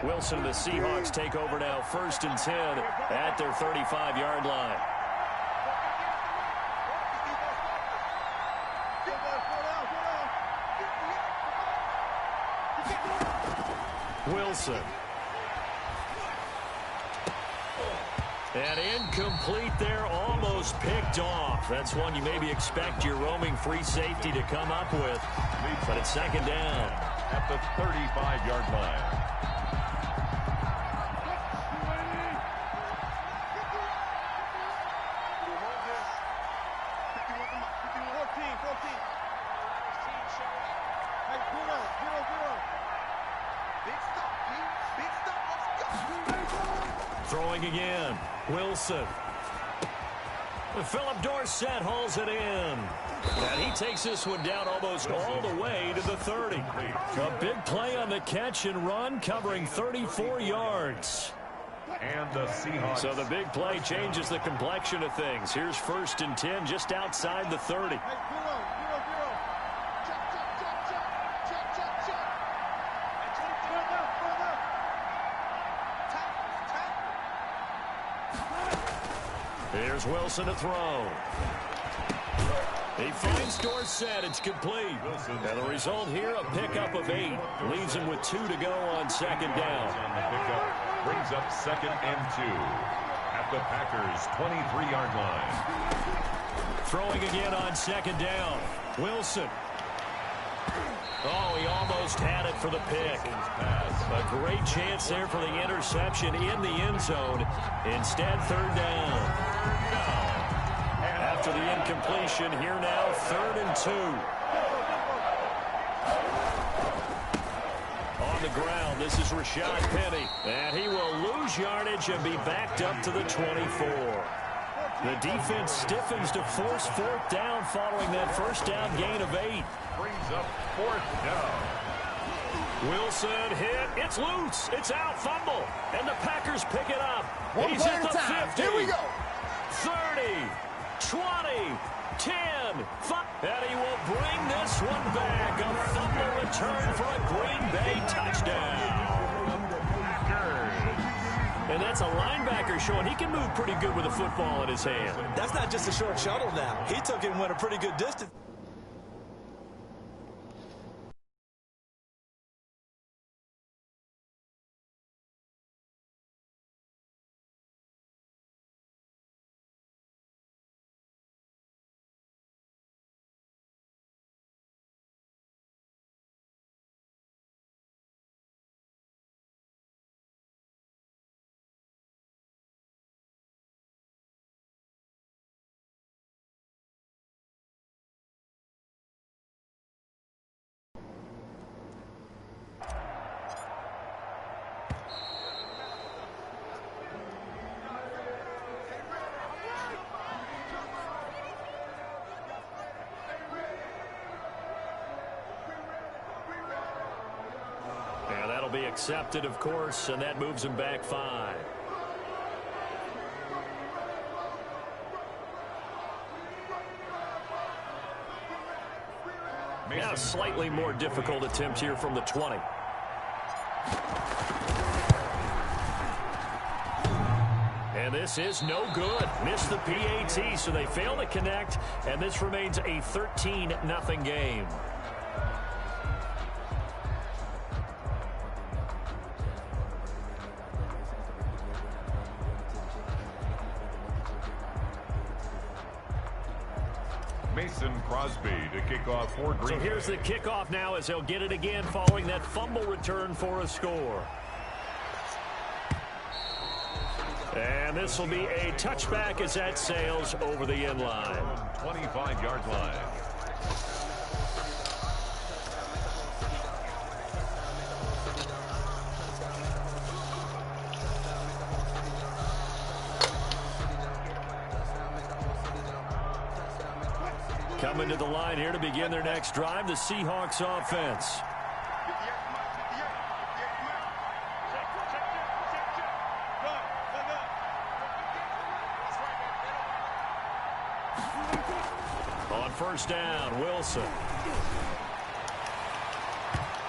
Wilson and the Seahawks take over now, 1st and 10 at their 35-yard line. Wilson. And incomplete there, almost picked off. That's one you maybe expect your roaming free safety to come up with. But it's 2nd down. At the 35-yard line. Throwing again. Wilson. Philip Dorsett hauls it in. And he takes this one down almost all the way to the 30. A big play on the catch and run, covering 34 yards. And the Seahawks. So the big play changes the complexion of things. Here's 1st and 10 just outside the 30. Here's Wilson to throw. He finds Dorsett. It's complete. And the result here, a pickup of 8. Leaves him with 2 to go on 2nd down. On the pickup, brings up 2nd and 2 at the Packers' 23-yard line. Throwing again on 2nd down. Wilson. Oh, he almost had it for the pick. A great chance there for the interception in the end zone. Instead, 3rd down. After the incompletion, here now, 3rd and 2. On the ground, this is Rashad Penny. And he will lose yardage and be backed up to the 24. The defense stiffens to force 4th down following that 1st down gain of 8. Brings up 4th down. Wilson hit. It's loose. It's out. Fumble. And the Packers pick it up. He's at the 50. Here we go. 30, 20, 10, 5. And he will bring this one back. A fumble return for a Green Bay touchdown. And that's a linebacker showing he can move pretty good with a football in his hand. That's not just a short shuttle now. He took it and went a pretty good distance. Be accepted, of course, and that moves him back 5. Now a slightly more difficult attempt here from the 20. And this is no good. Missed the PAT, so they fail to connect, and this remains a 13-0 game. Crosby to kick off for Green So here's Bay. the kickoff now as he'll get it again following that fumble return for a score. And this will be a touchback as that sails over the end line. 25-yard line. Coming to the line here to begin their next drive, the Seahawks offense. On 1st down, Wilson.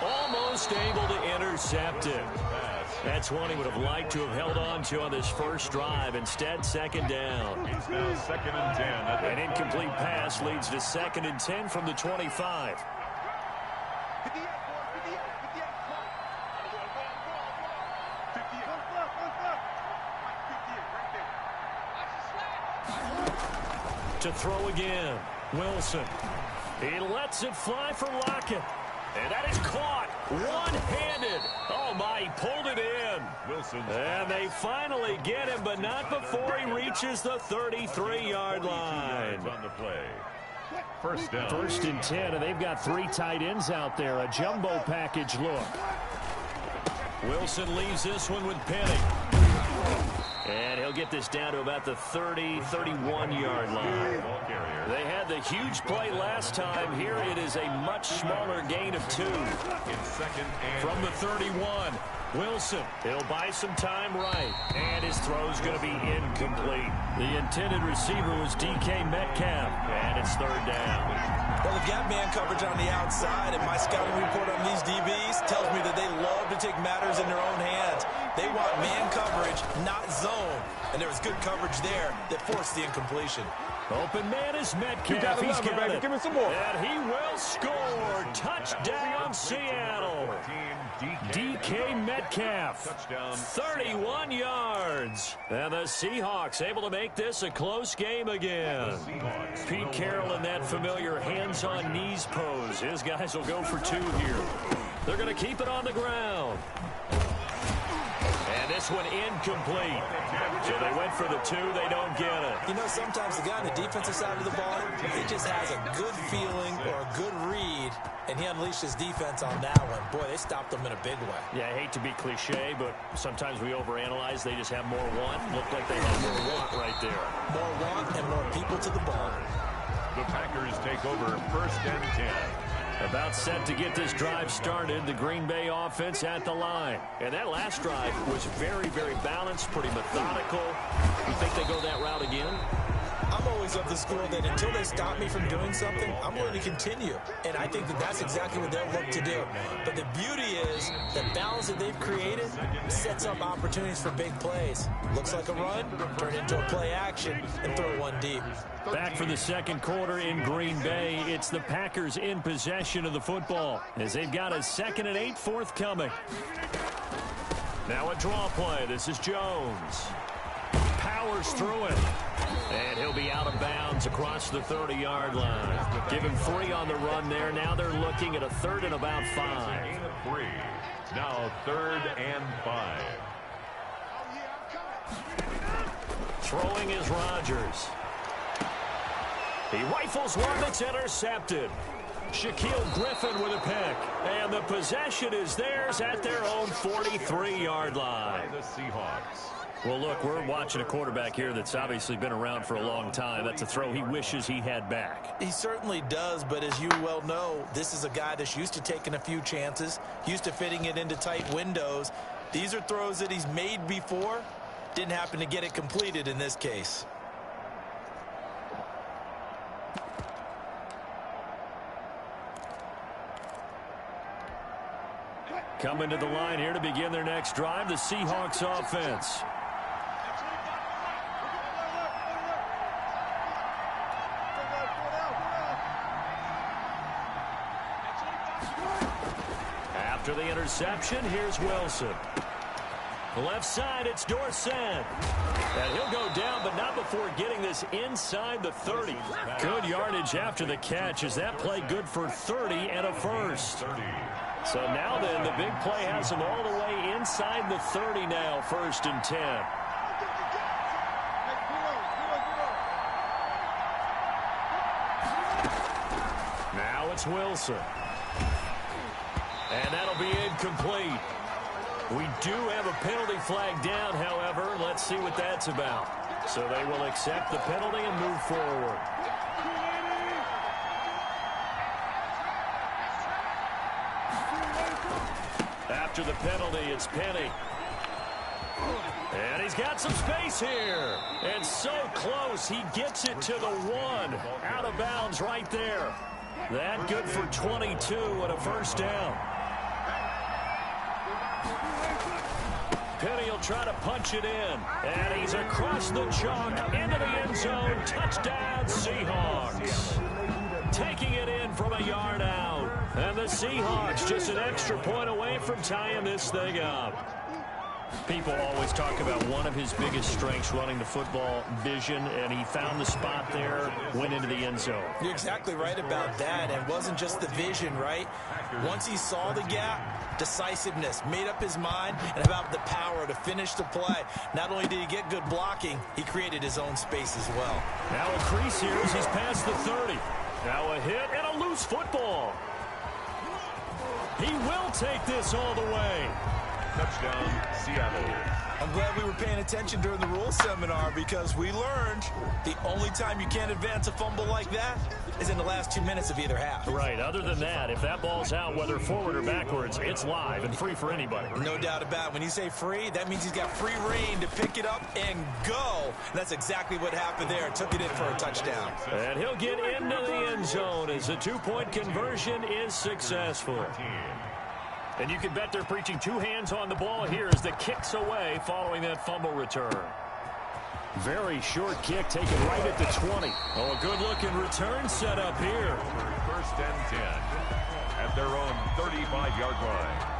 Almost able to intercept it. That's one he would have liked to have held on to on this first drive. Instead, second down. It's now 2nd and 10. An incomplete pass leads to 2nd and 10 from the 25. To throw again, Wilson. He lets it fly for Lockett. And that is caught one-handed. Oh, my, he pulled it in. Wilson. And they finally get him, but not before he reaches the 33-yard line. On the play. First down. 1st and 10, and they've got 3 tight ends out there. A jumbo package look. Wilson leaves this one with Penny. And he'll get this down to about the 31-yard line. They had the huge play last time. Here it is a much smaller gain of 2. From the 31, Wilson. He'll buy some time right. And his throw's going to be incomplete. The intended receiver was DK Metcalf. And it's 3rd down. Well, they've got man coverage on the outside, and my scouting report on these DBs tells me that they love to take matters in their own hands. They want man coverage, not zone. And there was good coverage there that forced the incompletion. Open man is Metcalf. He's got it. Give me some more. And he will score. Touchdown, Seattle. DK Metcalf. Touchdown. 31 yards. And the Seahawks able to make this a close game again. Pete Carroll in that familiar hands-on knees pose. His guys will go for 2 here. They're going to keep it on the ground. And this one incomplete. So they went for the 2. They don't get it. You know, sometimes the guy on the defensive side of the ball, he just has a good feeling or a good read, and he unleashed his defense on that one. Boy, they stopped them in a big way. Yeah, I hate to be cliche, but sometimes we overanalyze. They just have more want. Looked like they had more want right there. More want and more people to the ball. The Packers take over 1st and 10. About set to get this drive started, the Green Bay offense at the line. And that last drive was very, very balanced, pretty methodical. You think they go that route again? I'm always of the school that until they stop me from doing something, I'm going to continue. And I think that that's exactly what they'll look to do. But the beauty is the balance that they've created sets up opportunities for big plays. Looks like a run, turn into a play action, and throw one deep. Back for the 2nd quarter in Green Bay. It's the Packers in possession of the football as they've got a 2nd and 8 forthcoming. Now a draw play. This is Jones. Powers through it. And he'll be out of bounds across the 30-yard line. Give him 3 on the run there. Now they're looking at a 3rd and about 5. 3. Now 3rd and 5. Throwing is Rodgers. He rifles one that's intercepted. Shaquille Griffin with a pick. And the possession is theirs at their own 43-yard line. The Seahawks. Well, look, we're watching a quarterback here that's obviously been around for a long time. That's a throw he wishes he had back. He certainly does, but as you well know, this is a guy that's used to taking a few chances, used to fitting it into tight windows. These are throws that he's made before. Didn't happen to get it completed in this case. Coming to the line here to begin their next drive, the Seahawks offense. After the interception, here's Wilson. The left side, it's Dorsett. And he'll go down, but not before getting this inside the 30. Good yardage after the catch. Is that play good for 30 and a first? So now then, the big play has him all the way inside the 30 now, 1st and 10. Now it's Wilson. And that'll be incomplete. We do have a penalty flag down, however. Let's see what that's about. So they will accept the penalty and move forward. After the penalty, it's Penny. And he's got some space here. And so close, he gets it to the 1. Out of bounds right there. That good for 22 and a first down. Penny will try to punch it in. And he's across the chalk into the end zone. Touchdown, Seahawks. Taking it in from a yard out. And the Seahawks just an extra point away from tying this thing up. People always talk about one of his biggest strengths running the football, vision, and he found the spot there, went into the end zone. You're exactly right about that, and it wasn't just the vision, right? Once he saw the gap, decisiveness, made up his mind, and about the power to finish the play. Not only did he get good blocking, he created his own space as well. Now a crease here as he's past the 30. Now a hit and a loose football. He will take this all the way. Touchdown, Seattle. I'm glad we were paying attention during the rules seminar because we learned the only time you can't advance a fumble like that is in the last 2 minutes of either half. Right. Other than that, if that ball's out, whether forward or backwards, it's live and free for anybody. No doubt about it. When you say free, that means he's got free reign to pick it up and go. And that's exactly what happened there. Took it in for a touchdown. And he'll get into the end zone as the two-point conversion is successful. And you can bet they're preaching two hands on the ball here as the kick's away following that fumble return. Very short kick taken right at the 20. Oh, a good-looking return set up here. First and 10 at their own 35-yard line.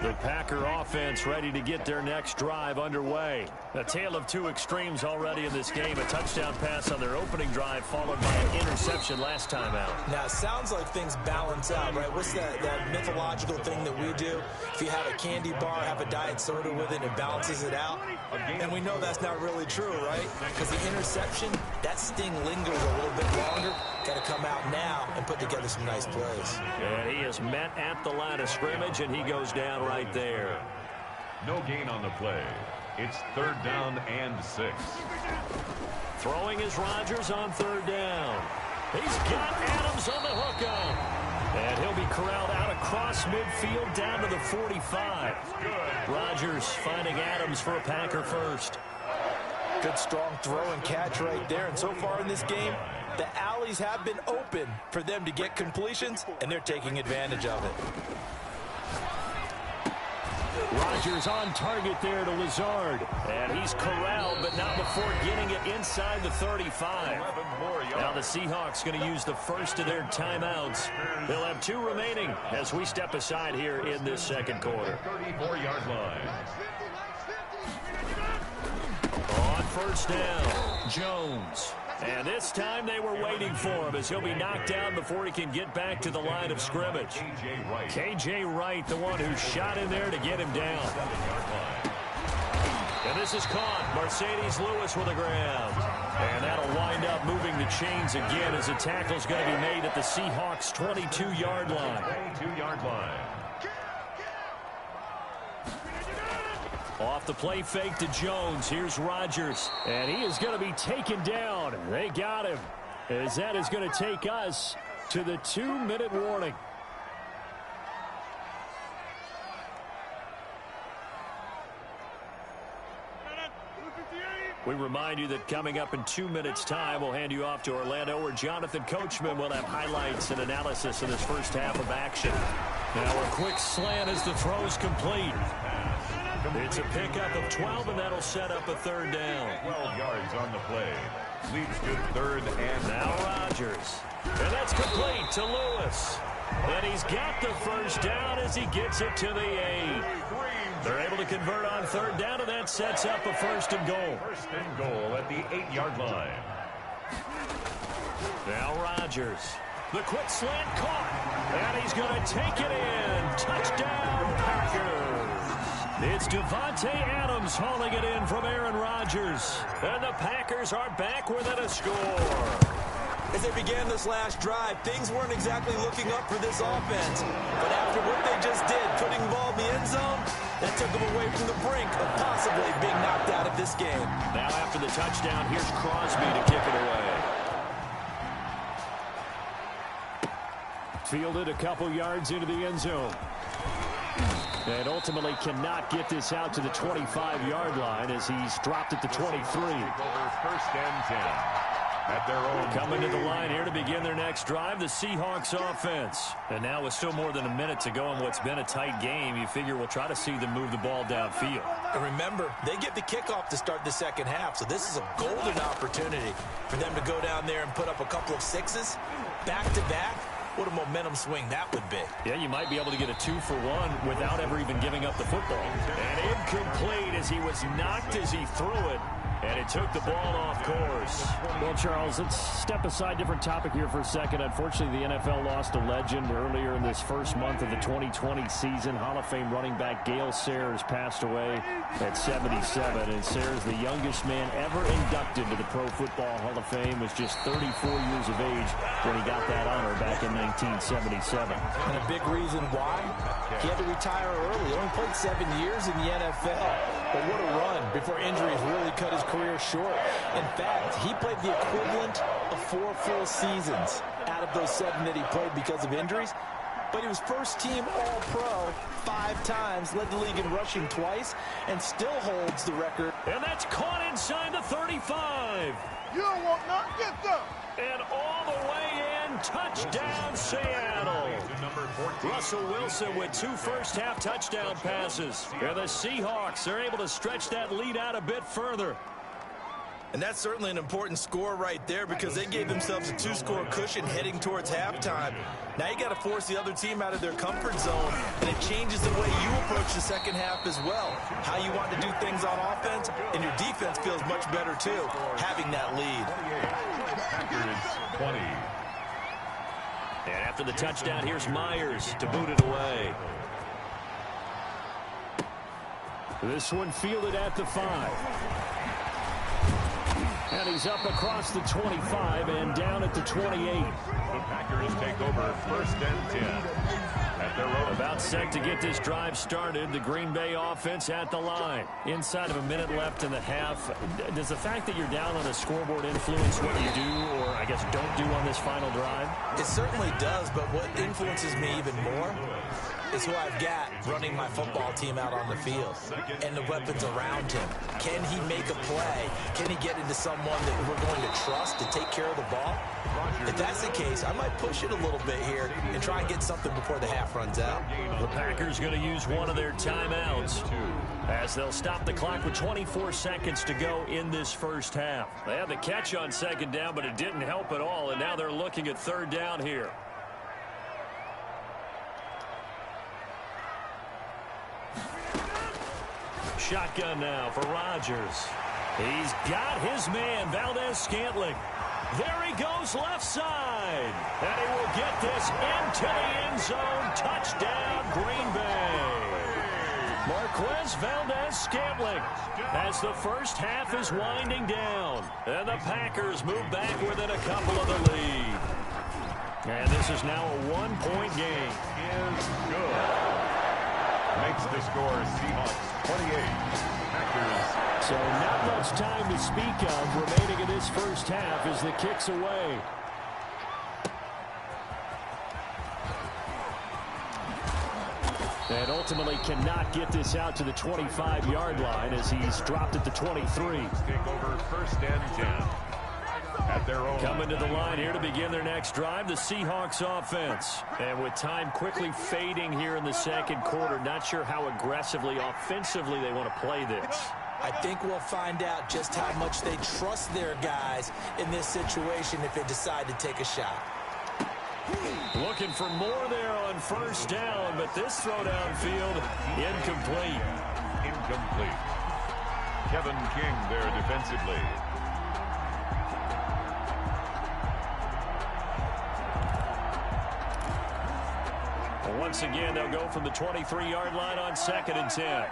The Packer offense ready to get their next drive underway. A tale of two extremes already in this game. A touchdown pass on their opening drive followed by an interception last time out. Now, it sounds like things balance out, right? What's that mythological thing that we do? If you have a candy bar, have a diet soda with it, it balances it out. And we know that's not really true, right? Because the interception, that sting lingers a little bit longer. Got to come out now and put together some nice plays. And he is met at the line of scrimmage, and he goes down right there. No gain on the play. It's third down and 6. Throwing is Rodgers on third down. He's got Adams on the hookup. And he'll be corralled out across midfield down to the 45. Rodgers finding Adams for a Packer first. Good strong throw and catch right there. And so far in this game, the alleys have been open for them to get completions, and they're taking advantage of it. Rodgers on target there to Lazard. And he's corralled, but not before getting it inside the 35. Now the Seahawks going to use the first of their timeouts. They'll have 2 remaining as we step aside here in this second quarter. 34-yard line. On first down, Jones. And this time they were waiting for him as he'll be knocked down before he can get back to the line of scrimmage. K.J. Wright, the one who shot in there to get him down. And this is caught. Mercedes Lewis with a grab. And that'll wind up moving the chains again as a tackle's going to be made at the Seahawks' 22-yard line. 22-yard line. Off the play fake to Jones. Here's Rodgers. And he is going to be taken down. They got him. As that is going to take us to the 2-minute warning. We remind you that coming up in 2 minutes' time, we'll hand you off to Orlando, where Jonathan Coachman will have highlights and analysis in this first half of action. Now a quick slant as the throw's complete. It's a pickup of 12, and that'll set up a third down. 12 yards on the play. Leads to third and now Rodgers. And that's complete to Lewis. And he's got the first down as he gets it to the 8. They're able to convert on third down, and that sets up a first and goal. First and goal at the 8-yard line. Now Rodgers. The quick slant caught. And he's going to take it in. Touchdown, Packers. It's Devontae Adams hauling it in from Aaron Rodgers. And the Packers are back within a score. As they began this last drive, things weren't exactly looking up for this offense. But after what they just did, putting the ball in the end zone, that took them away from the brink of possibly being knocked out of this game. Now after the touchdown, here's Crosby to kick it away. Fielded a couple yards into the end zone. And ultimately cannot get this out to the 25-yard line as he's dropped at the 23. First and 10 at their own. Coming to the line here to begin their next drive, the Seahawks offense. And now with still more than a minute to go in what's been a tight game, you figure we'll try to see them move the ball downfield. And remember, they get the kickoff to start the second half, so this is a golden opportunity for them to go down there and put up a couple of sixes back-to-back. What a momentum swing that would be. Yeah, you might be able to get a 2-for-1 without ever even giving up the football. And incomplete as he was knocked as he threw it. And it took the ball off course. Well, Charles, let's step aside, different topic here for a second. Unfortunately, the NFL lost a legend earlier in this first month of the 2020 season. Hall of Fame running back Gale Sayers passed away at 77. And Sayers, the youngest man ever inducted to the Pro Football Hall of Fame, was just 34 years of age when he got that honor back in 1977. And a big reason why? He had to retire early. He only played 7 years in the NFL. But what a run before injuries really cut his career short. In fact, he played the equivalent of 4 full seasons out of those 7 that he played because of injuries. But he was first-team All-Pro 5 times, led the league in rushing twice, and still holds the record. And that's caught inside the 35. You don't want nothing, get them. And all the way in, touchdown Seattle. Russell Wilson with 2 first-half touchdown passes. And the Seahawks are able to stretch that lead out a bit further. And that's certainly an important score right there because they gave themselves a 2-score cushion heading towards halftime. Now you got to force the other team out of their comfort zone, and it changes the way you approach the second half as well. How you want to do things on offense, and your defense feels much better too, having that lead. Packers 20. And after the touchdown, here's Myers to boot it away. This one fielded at the 5. And he's up across the 25 and down at the 28. The Packers take over first and 10 at their own. About set to get this drive started. The Green Bay offense at the line. Inside of a minute left in the half. Does the fact that you're down on the scoreboard influence what you do or, I guess, don't do on this final drive? It certainly does, but what influences me even more is who I've got running my football team out on the field and the weapons around him. Can he make a play? Can he get into someone that we're going to trust to take care of the ball? If that's the case, I might push it a little bit here and try and get something before the half runs out. The Packers going to use one of their timeouts as they'll stop the clock with 24 seconds to go in this first half. They had the catch on second down, but it didn't help at all, and now they're looking at third down here. Shotgun now for Rodgers. He's got his man, Valdez-Scantling. There he goes left side. And he will get this into the end zone. Touchdown, Green Bay. Marquez Valdez-Scantling as the first half is winding down. And the Packers move back within a couple of the lead. And this is now a one-point game. Is good. Makes the score Seahawks 28. Packers. So not much time to speak of remaining in this first half as the kick's away. And ultimately cannot get this out to the 25-yard line as he's dropped at the 23. Take over first and 10 at their own. Coming to the line here to begin their next drive, the Seahawks offense. And with time quickly fading here in the second quarter, not sure how aggressively, offensively they want to play this. I think we'll find out just how much they trust their guys in this situation if they decide to take a shot. Looking for more there on first down, but this throw downfield incomplete. Incomplete. Kevin King there defensively. Once again, they'll go from the 23-yard line on second and 10.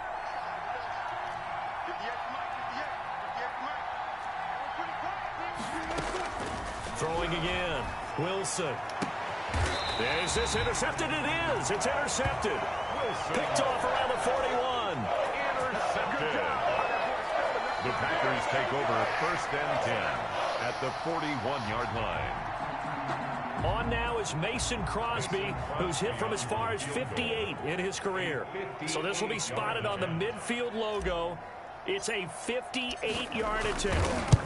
Throwing again. Wilson. Is this intercepted? It is. It's intercepted. Wilson. Picked off around the 41. Intercepted. The Packers take over first and 10 at the 41-yard line. On now is Mason Crosby, who's hit from as far as 58 in his career. So this will be spotted on the midfield logo. It's a 58-yard attempt.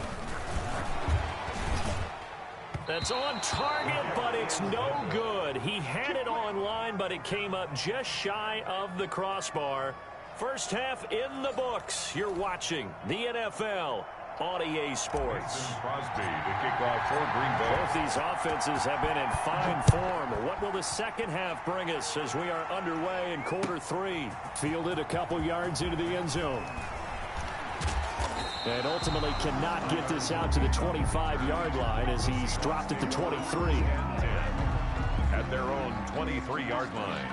That's on target, but it's no good. He had it on line, but it came up just shy of the crossbar. First half in the books. You're watching the NFL on EA Sports. Crosby to kick off for Green Bay. Both these offenses have been in fine form. What will the second half bring us as we are underway in quarter 3? Fielded a couple yards into the end zone. And ultimately cannot get this out to the 25-yard line as he's dropped at the 23. At their own 23-yard line.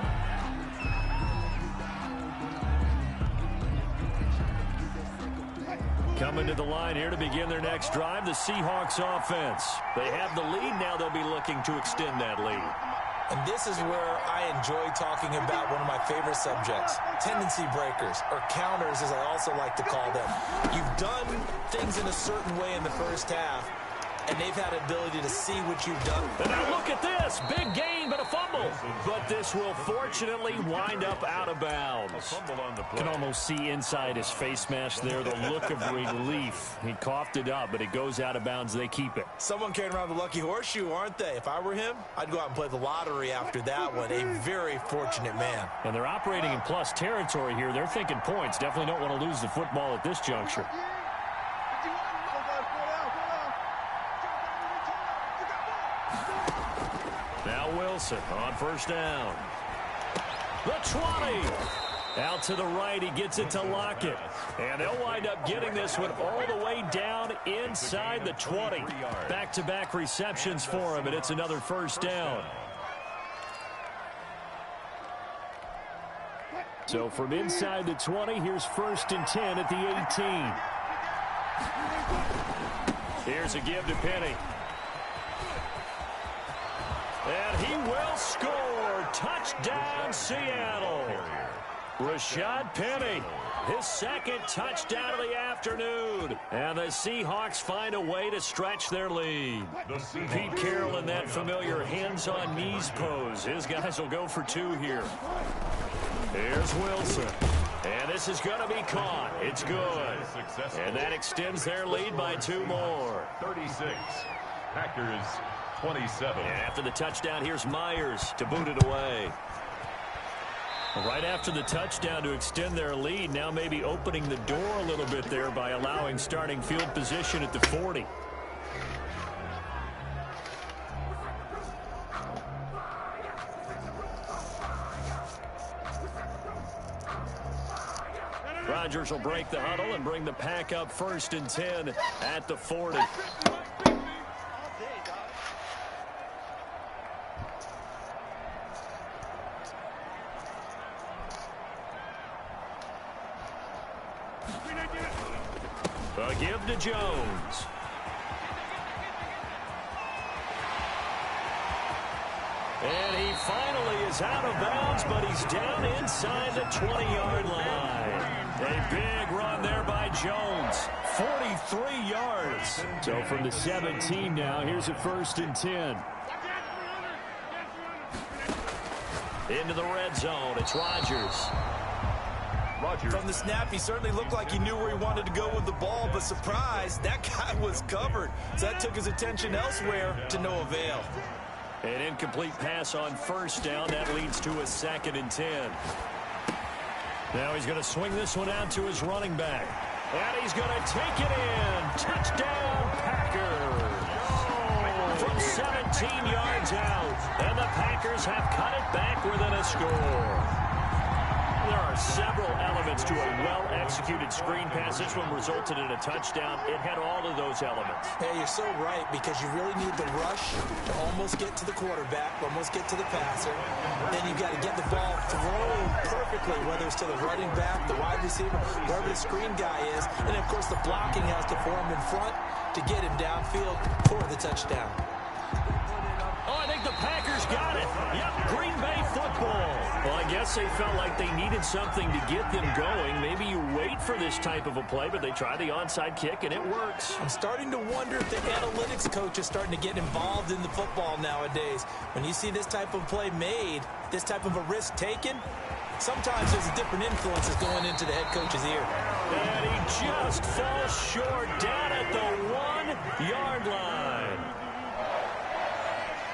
Coming to the line here to begin their next drive, the Seahawks offense. They have the lead. Now they'll be looking to extend that lead. And this is where I enjoy talking about one of my favorite subjects, tendency breakers, or counters as I also like to call them. You've done things in a certain way in the first half, and they've had the ability to see what you've done. And now look at this. Big gain, but a fumble. But this will fortunately wind up out of bounds. Can almost see inside his face mask there the look of relief. He coughed it up, but it goes out of bounds. They keep it. Someone carrying around the lucky horseshoe, aren't they? If I were him, I'd go out and play the lottery after that one. A very fortunate man. And they're operating in plus territory here. They're thinking points. Definitely don't want to lose the football at this juncture. Wilson on first down. The 20. Out to the right. He gets it to Lockett. And they'll wind up getting this one all the way down inside the 20. Back-to-back receptions for him, and it's another first down. So from inside the 20, here's 1st and 10 at the 18. Here's a give to Penny. And he will score. Touchdown, Seattle. Rashad Penny, his second touchdown of the afternoon. And the Seahawks find a way to stretch their lead. Pete Carroll in that familiar hands-on-knees pose. His guys will go for 2 here. Here's Wilson. And this is going to be caught. It's good. And that extends their lead by 2 more. 36. Packers 27. And after the touchdown, here's Myers to boot it away. Right after the touchdown to extend their lead, now maybe opening the door a little bit there by allowing starting field position at the 40. Rodgers will break the huddle and bring the pack up 1st and 10 at the 40. A give to Jones. And he finally is out of bounds, but he's down inside the 20-yard line. A big run there by Jones. 43 yards. So from the 17 now, here's a 1st and 10. Into the red zone. It's Rodgers. From the snap, he certainly looked like he knew where he wanted to go with the ball, but surprise, that guy was covered. So that took his attention elsewhere to no avail. An incomplete pass on 1st down. That leads to a 2nd and 10. Now he's going to swing this one out to his running back. And he's going to take it in. Touchdown, Packers. From 17 yards out. And the Packers have cut it back within a score. There are several elements to a well-executed screen pass. This one resulted in a touchdown. It had all of those elements. Hey, you're so right, because you really need the rush to almost get to the quarterback, almost get to the passer. Then you've got to get the ball thrown perfectly, whether it's to the running back, the wide receiver, wherever the screen guy is. And, of course, the blocking has to form in front to get him downfield for the touchdown. Oh, I think the Packers got it. Yep, Green Bay football. Well, I guess they felt like they needed something to get them going. Maybe you wait meant for this type of a play, but they try the onside kick, and it works. I'm starting to wonder if the analytics coach is starting to get involved in the football nowadays. When you see this type of play made, this type of a risk taken, sometimes there's a different influences going into the head coach's ear. And he just falls short down at the 1-yard line.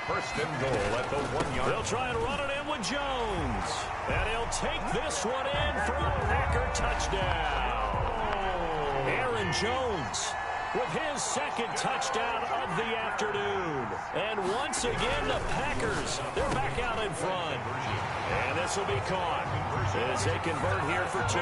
First and goal at the 1-yard. They'll try and run it in with Jones. And he'll take this one in for a Packer touchdown. Aaron Jones with his second touchdown of the afternoon. And once again, the Packers, they're back out in front. And this will be caught as they convert here for 2.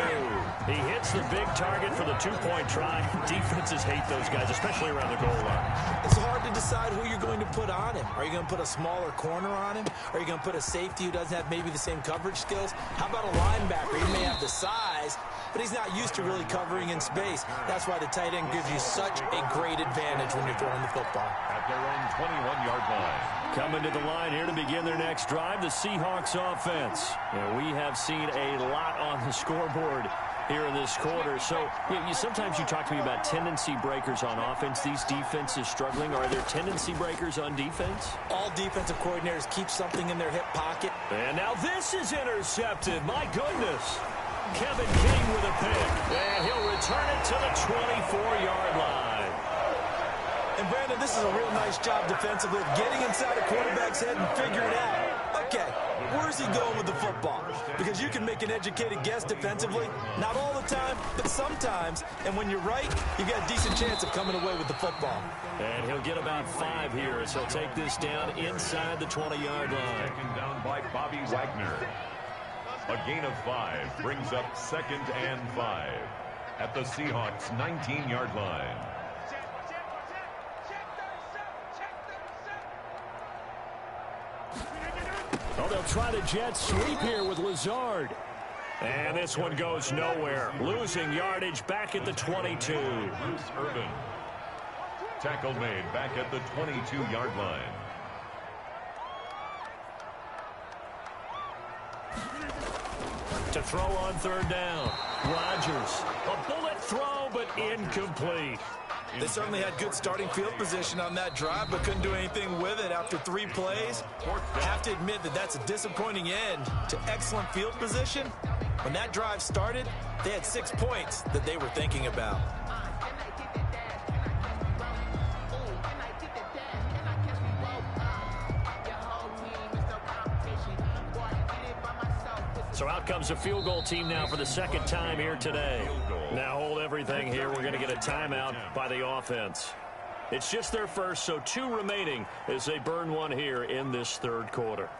He hits the big target for the 2-point try. Defenses hate those guys, especially around the goal line. It's hard to decide who you're going to put on him. Are you going to put a smaller corner on him? Are you going to put a safety who doesn't have maybe the same coverage skills? How about a linebacker? He may have the size, but he's not used to really covering in space. That's why the tight end gives you such a great advantage when you're throwing the football. At their own 21-yard line. Coming to the line here to begin their next drive, the Seahawks offense. And we have seen a lot on the scoreboard here in this quarter. So sometimes you talk to me about tendency breakers on offense. These defenses struggling. Are there tendency breakers on defense? All defensive coordinators keep something in their hip pocket. And now this is intercepted. My goodness. Kevin King with a pick. And he'll return it to the 24-yard line. And, Brandon, this is a real nice job defensively of getting inside a quarterback's head and figuring out, okay, where's he going with the football? Because you can make an educated guess defensively, not all the time, but sometimes. And when you're right, you've got a decent chance of coming away with the football. And he'll get about 5 here as he'll take this down inside the 20-yard line. Taken down by Bobby Wagner. A gain of 5 brings up 2nd and 5 at the Seahawks' 19-yard line. Oh, they'll try the jet sweep here with Lazard. And this one goes nowhere. Losing yardage back at the 22. Bruce Irvin. Tackle made back at the 22-yard line. To throw on 3rd down. Rodgers. A bullet throw, but incomplete. They certainly had good starting field position on that drive, but couldn't do anything with it after 3 plays. Have to admit that that's a disappointing end to excellent field position. When that drive started, they had 6 points that they were thinking about. So out comes a field goal team now for the 2nd time here today. Now hold everything here. We're going to get a timeout by the offense. It's just their first, so 2 remaining as they burn one here in this 3rd quarter.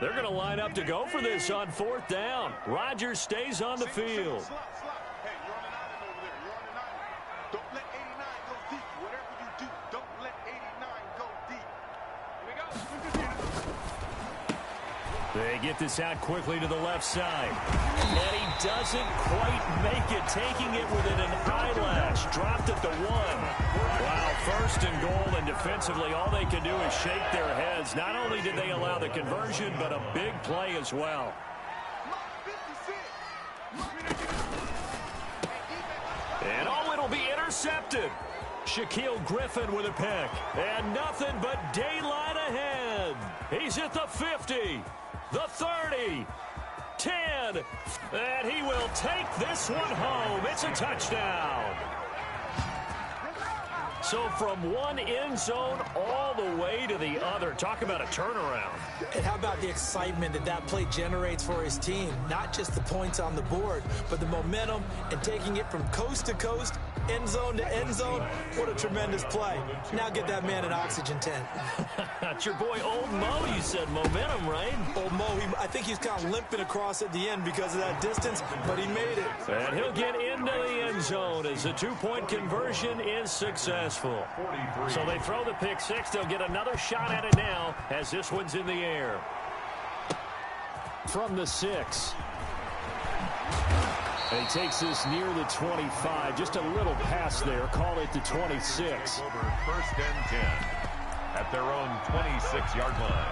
They're going to line up to go for this on 4th down. Rodgers stays on the field. They get this out quickly to the left side. And he doesn't quite make it, taking it within an eyelash. Dropped at the 1. Wow, 1st and goal, and defensively all they can do is shake their heads. Not only did they allow the conversion, but a big play as well. And oh, it'll be intercepted. Shaquille Griffin with a pick. And nothing but daylight ahead. He's at the 50. The 30, 10, and he will take this one home. It's a touchdown. So from one end zone all the way to the other. Talk about a turnaround. And how about the excitement that that play generates for his team? Not just the points on the board, but the momentum and taking it from coast to coast, end zone to end zone. What a tremendous play. Now get that man an oxygen tent. That's your boy Old Mo. You said momentum, right? Old Mo, I think he's kind of limping across at the end because of that distance, but he made it. And he'll get into the end zone as the 2-point conversion is successful. So they throw the pick 6. They'll get another shot at it now as this one's in the air. From the 6. And he takes this near the 25. Just a little pass there. Call it the 26. Over 1st and 10 at their own 26-yard line.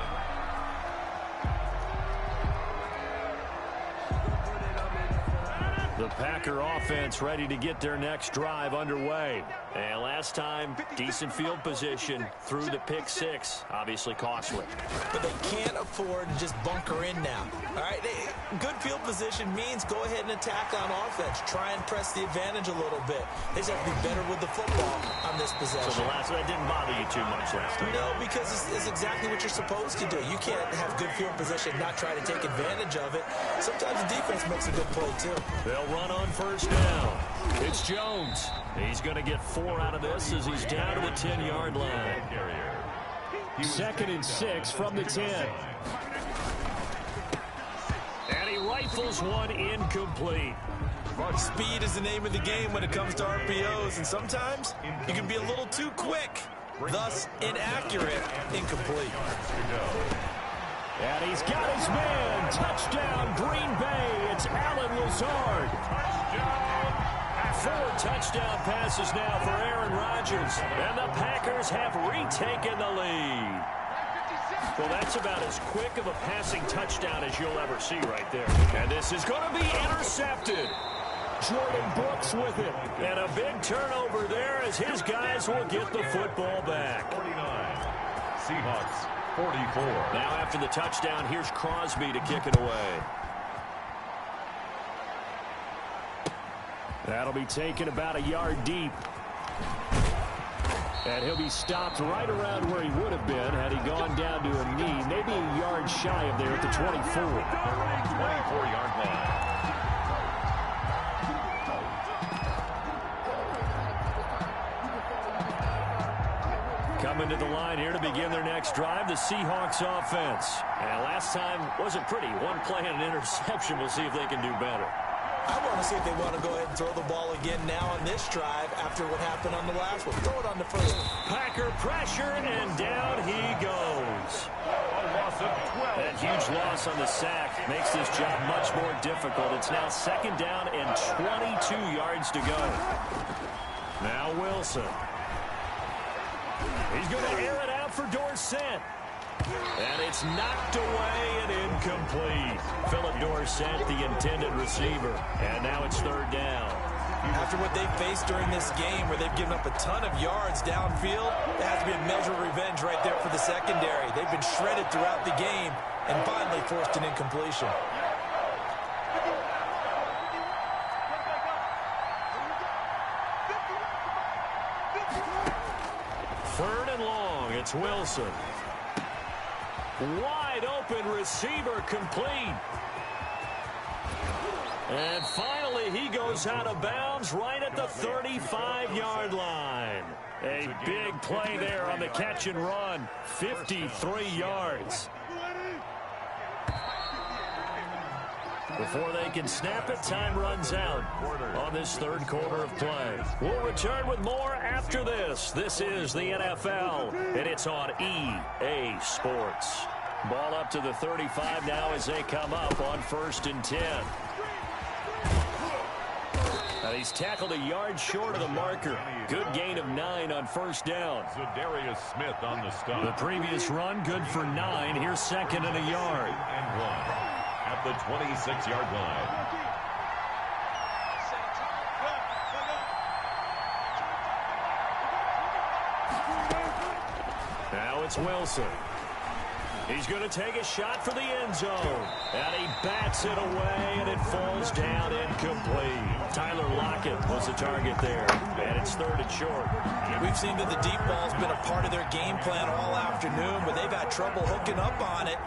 The Packer offense ready to get their next drive underway. And last time, decent field position through the pick six. Obviously costly. But they can't afford to just bunker in now. All right, good field position means go ahead and attack on offense. Try and press the advantage a little bit. They just have to be better with the football on this possession. So the last one, that didn't bother you too much last time? No, because it's exactly what you're supposed to do. You can't have good field position, not try to take advantage of it. Sometimes the defense makes a good play, too. They'll run on first down. It's Jones. He's going to get 4 out of this as he's down to the 10-yard line. 2nd and 6 from the 10. And he rifles one incomplete. Speed is the name of the game when it comes to RPOs, and sometimes you can be a little too quick, thus inaccurate, incomplete. And he's got his man. Touchdown, Green Bay. It's Alan Lazard. 4 touchdown passes now for Aaron Rodgers. And the Packers have retaken the lead. Well, that's about as quick of a passing touchdown as you'll ever see right there. And this is going to be intercepted. Jordan Brooks with it. And a big turnover there as his guys will get the football back. 49. Seahawks 44. Now after the touchdown, here's Crosby to kick it away. That'll be taken about a yard deep. And he'll be stopped right around where he would have been had he gone down to a knee, maybe a yard shy of there at the 24. 24-yard line. Coming to the line here to begin their next drive, the Seahawks offense. And last time wasn't pretty. One play and an interception. We'll see if they can do better. I want to see if they want to go ahead and throw the ball again now on this drive after what happened on the last one. Throw it on the first. Packer pressure, and down he goes. A loss of 12. That huge loss on the sack makes this job much more difficult. It's now 2nd down and 22 yards to go. Now Wilson. He's going to air it out for Dorsett. And it's knocked away and incomplete. Philip Dorsett, the intended receiver. And now it's 3rd down. After what they've faced during this game where they've given up a ton of yards downfield, there has to be a measure of revenge right there for the secondary. They've been shredded throughout the game and finally forced an incompletion. 3rd and long. It's Wilson. Wide open receiver complete. And finally he goes out of bounds right at the 35-yard line. A big play there on the catch and run. 53 yards. Before they can snap it, time runs out on this 3rd quarter of play. We'll return with more after this. This is the NFL, and it's on EA Sports. Ball up to the 35 now as they come up on 1st and 10. And he's tackled a yard short of the marker. Good gain of 9 on 1st down. Darius Smith on the stop. The previous run, good for 9. Here's 2nd and a yard. And 1. At the 26-yard line. Now it's Wilson. He's going to take a shot for the end zone. And he bats it away, and it falls down incomplete. Tyler Lockett was the target there. And it's 3rd and short. We've seen that the deep ball's been a part of their game plan all afternoon, but they've had trouble hooking up on it,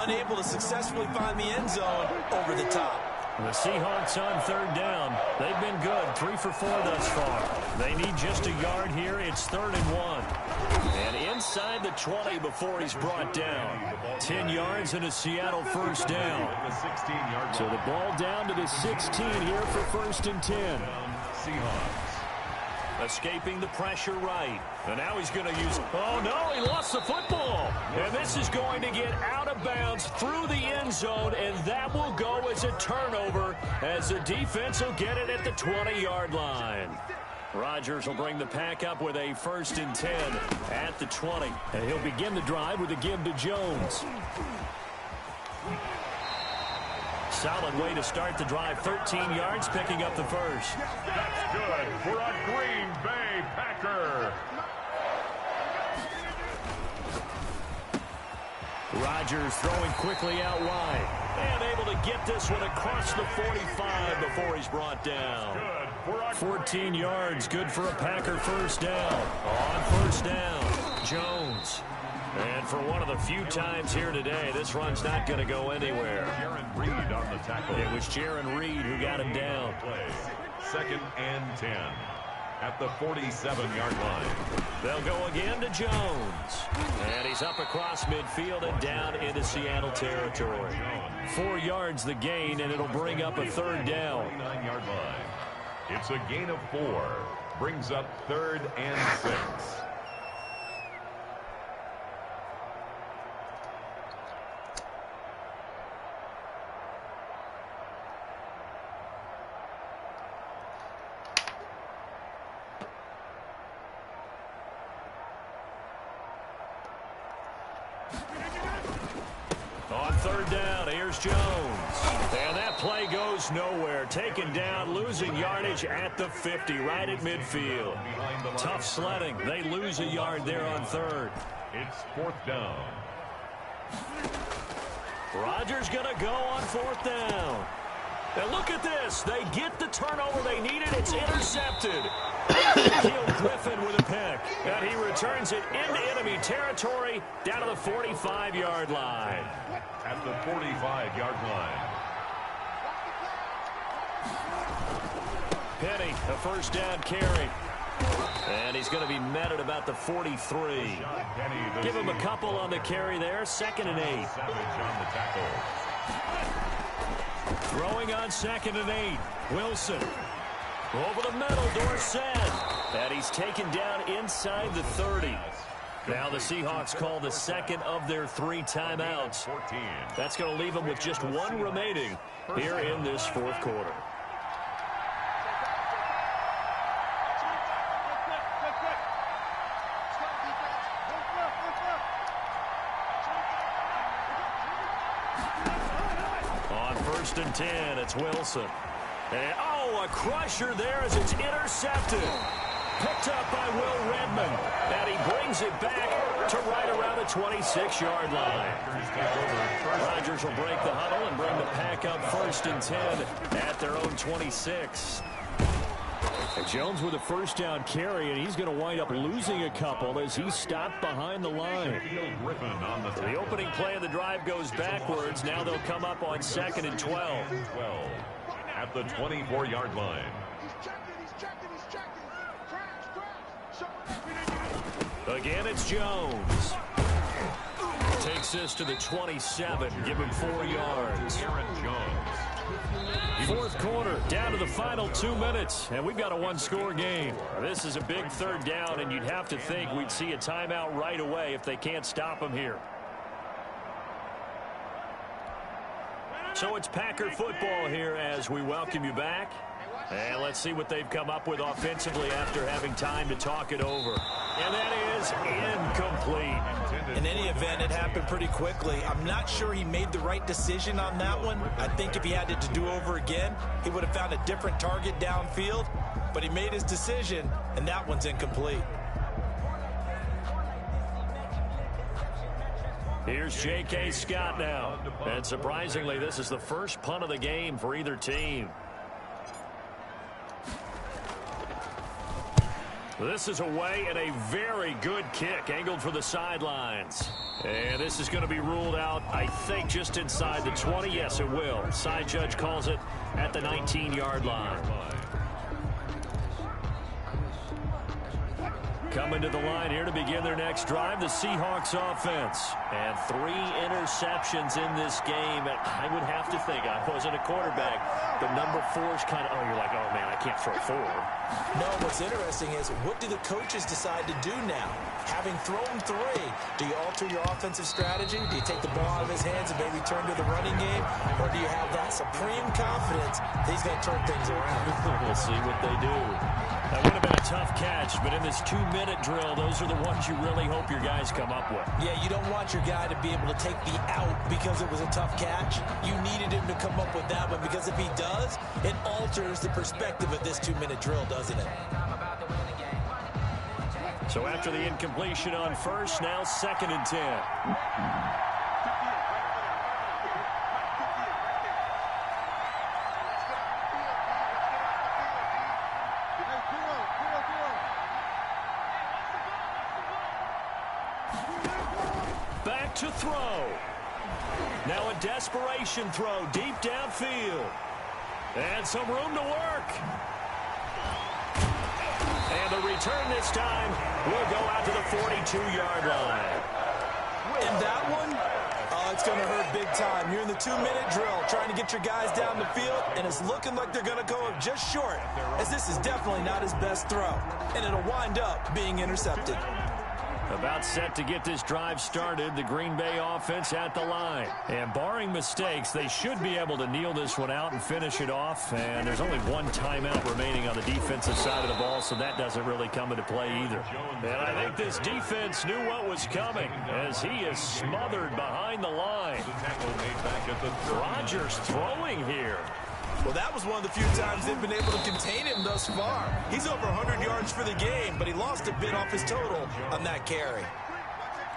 unable to successfully find the end zone over the top. The Seahawks on 3rd down. They've been good, 3 for 4 thus far. They need just a yard here. It's 3rd and 1. And inside the 20 before he's brought down. 10 yards and a Seattle 1st down. So the ball down to the 16 here for 1st and 10. Seahawks. Escaping the pressure right. And now he's going to use... Oh, no, he lost the football. And this is going to get out of bounds through the end zone, and that will go as a turnover as the defense will get it at the 20-yard line. Rodgers will bring the pack up with a 1st and 10 at the 20. And he'll begin the drive with a give to Jones. solid way to start the drive. 13 yards, picking up the first. That's good for a Green Bay Packer. Rodgers throwing quickly out wide. And able to get this one across the 45 before he's brought down. 14 yards, good for a Packer first down. On first down, Jones. And for one of the few times here today, this run's not going to go anywhere. Jaron Reed on the tackle. It was Jaron Reed who got him down. Second and 10 at the 47-yard line. They'll go again to Jones. And he's up across midfield and down into Seattle territory. 4 yards the gain, and it'll bring up a third down. 49-yard line. It's a gain of 4. Brings up 3rd and 6. On third down, here's Jones. And that play goes nowhere. Taken down, losing yardage at the 50, right at midfield. Tough sledding. They lose a yard there on third. It's 4th down. Rodgers going to go on 4th down. And look at this. They get the turnover they needed. It's intercepted. Keel Griffin with a pick. And he returns it into enemy territory down to the 45-yard line. At the 45-yard line. Penny, a first down carry. And he's going to be met at about the 43. Give him a couple on the carry there. 2nd and 8. Savage on the tackle. Throwing on 2nd and 8. Wilson. Over the middle, Dorsett. And he's taken down inside the 30. Now the Seahawks call the second of their 3 timeouts. That's going to leave them with just 1 remaining here in this 4th quarter. On 1st and 10, it's Wilson. And, a crusher there as it's intercepted. Picked up by Will Redmond. And he brings it back to right around the 26-yard line. Rodgers will break the huddle and bring the pack up 1st and 10 at their own 26. And Jones with a first down carry, and he's going to wind up losing a couple as he's stopped behind the line. The opening play of the drive goes backwards. Now they'll come up on 2nd and 12. At the 24-yard line. Again, it's Jones. Takes this to the 27. Give him 4 yards. Aaron Jones. 4th quarter, down to the final 2 minutes, and we've got a 1-score game. This is a big 3rd down, and you'd have to think we'd see a timeout right away if they can't stop him here. So it's Packer football here as we welcome you back. And let's see what they've come up with offensively after having time to talk it over. And that is incomplete. In any event, it happened pretty quickly. I'm not sure he made the right decision on that one. I think if he had it to do over again, he would have found a different target downfield. But he made his decision, and that one's incomplete. Here's J.K. Scott now. And surprisingly, this is the first punt of the game for either team. This is away and a very good kick angled for the sidelines. And this is going to be ruled out, I think, just inside the 20. Yes, it will. Side judge calls it at the 19-yard line. Coming to the line here to begin their next drive, the Seahawks offense. And 3 interceptions in this game. And I would have to think, I wasn't a quarterback, but number 4 is kind of, you're like, oh, man, I can't throw 4. No, what's interesting is what do the coaches decide to do now? Having thrown 3, do you alter your offensive strategy? Do you take the ball out of his hands and maybe turn to the running game? Or do you have that supreme confidence that he's going to turn things around? We'll see what they do. That would have been a tough catch, but in this 2-minute drill, those are the ones you really hope your guys come up with. Yeah, you don't want your guy to be able to take the out because it was a tough catch. You needed him to come up with that one, because if he does, it alters the perspective of this 2-minute drill, doesn't it? So after the incompletion on first, now 2nd and 10. Back to throw. Now a desperation throw deep downfield. And some room to work. And the return this time will go out to the 42-yard line. And that one, it's going to hurt big time. You're in the 2-minute drill trying to get your guys down the field, and it's looking like they're going to go up just short, as this is definitely not his best throw. And it'll wind up being intercepted. About set to get this drive started, the Green Bay offense at the line. And barring mistakes, they should be able to kneel this one out and finish it off. And there's only one timeout remaining on the defensive side of the ball, so that doesn't really come into play either. And I think this defense knew what was coming, as he is smothered behind the line. Rodgers throwing here. Well, that was one of the few times they've been able to contain him thus far. He's over 100 yards for the game, but he lost a bit off his total on that carry.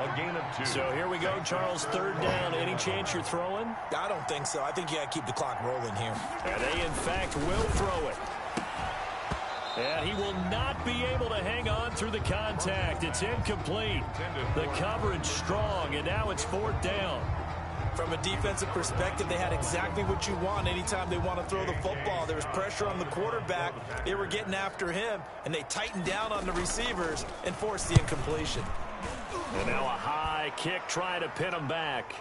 A gain of 2. So here we go, Charles, 3rd down. Any chance you're throwing? I don't think so. I think you got to keep the clock rolling here. And they, in fact, will throw it. And he will not be able to hang on through the contact. It's incomplete. The coverage strong, and now it's 4th down. From a defensive perspective, they had exactly what you want anytime they want to throw the football. There was pressure on the quarterback. They were getting after him, and they tightened down on the receivers and forced the incompletion. And now a high kick trying to pin him back.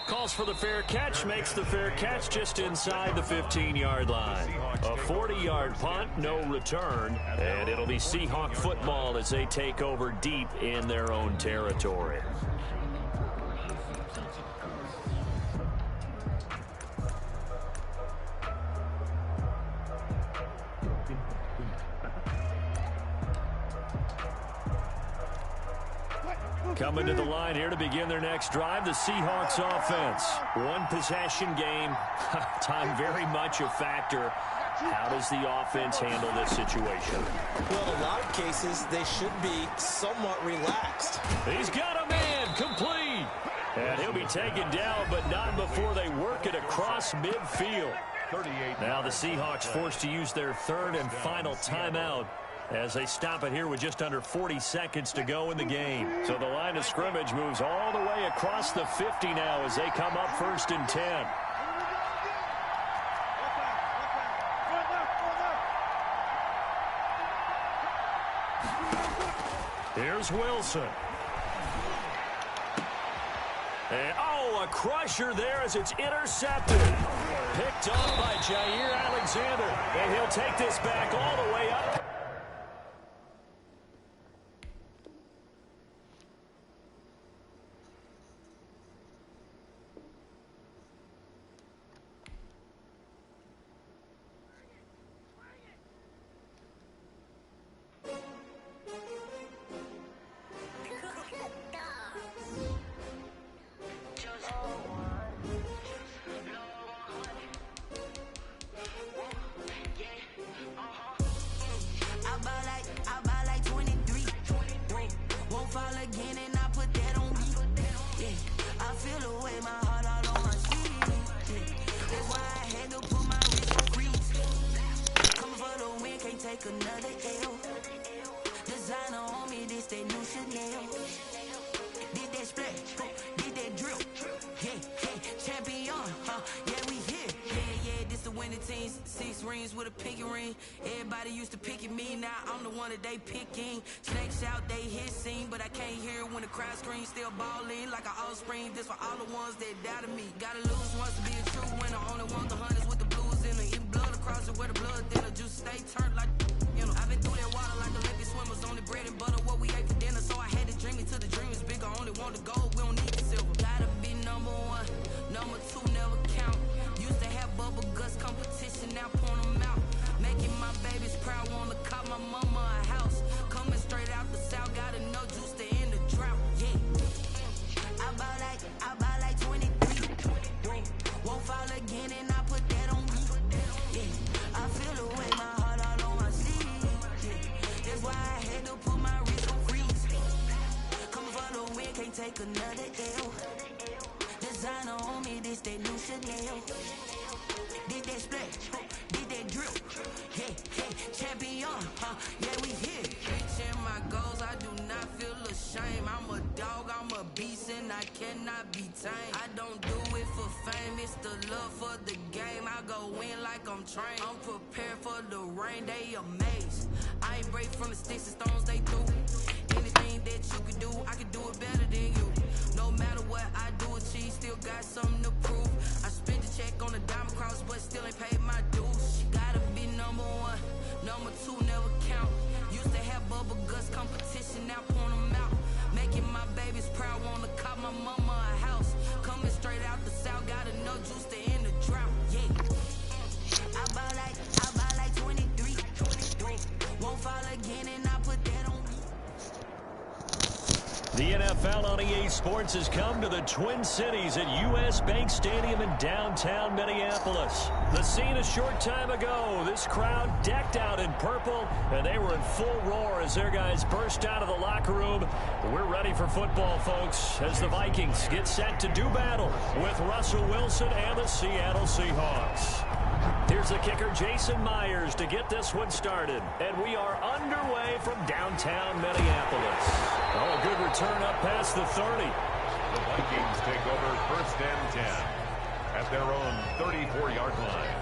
Calls for the fair catch, makes the fair catch just inside the 15-yard line. A 40-yard punt, no return, and it'll be Seahawk football as they take over deep in their own territory. Coming to the line here to begin their next drive, the Seahawks offense. One possession game, time very much a factor. How does the offense handle this situation? Well, in a lot of cases, they should be somewhat relaxed. He's got a man, complete. And he'll be taken down, but not before they work it across midfield. Now the Seahawks forced to use their 3rd and final timeout as they stop it here with just under 40 seconds to go in the game. So the line of scrimmage moves all the way across the 50 now as they come up 1st and 10. Here's Wilson. And, a crusher there as it's intercepted. Picked off by Jair Alexander. And he'll take this back all the way up. Everybody used to pick at me, now I'm the one that they picking. Snakes out, they hit scene, but I can't hear when the crowd screams. Still balling like an offspring. This for all the ones that doubted me. Gotta lose once to be a true winner. Only want the hunters with the blues in it. Even blood across it where the blood thinner. Juice stay turned like, I've been through that water like Olympic swimmers. Only bread and butter what we ate for dinner, so I had to the dream is bigger. Only want the gold, we don't need the silver. Gotta be number one, number two never count. Used to have bubble guts competition, now point them out. Making my babies proud, wanna call my mama a house. Coming straight out the south, gotta know juice to end the drought. Yeah. I bought like 23. Won't fall again, and I put that on me. Yeah. I feel the way, my heart all on my sleeve. Yeah. That's why I had to put my wrist on freeze. Coming for the win, can't take another L. Designer on me, this that new Chanel. Did that splash, did that drip. Yeah, champion, yeah, we here. Reaching my goals, I do not feel ashamed. I'm a dog, I'm a beast, and I cannot be tamed. I don't do it for fame, it's the love for the game. I go in like I'm trained. I'm prepared for the rain, they amazed. I ain't break from the sticks and stones they threw. Anything that you can do, I can do it better than you. No matter what I do, achieve, still got something to prove. I spent the check on the diamond cross, but still ain't paid my dues. Gotta be number one, number two never count. Used to have bubble guts competition, now point them out. Making my babies proud, wanna call my mama a house. Coming straight out the south, gotta know juice to end the drought. Yeah. I bought like 23. Won't fall again, and I put that on me. The NFL on EA Sports has come to the Twin Cities at U.S. Bank Stadium in downtown Minneapolis. The scene a short time ago, this crowd decked out in purple, and they were in full roar as their guys burst out of the locker room. We're ready for football, folks, as the Vikings get set to do battle with Russell Wilson and the Seattle Seahawks. Here's the kicker, Jason Myers, to get this one started. And we are underway from downtown Minneapolis. Oh, a good return up past the 30. The Vikings take over 1st and 10 at their own 34-yard line.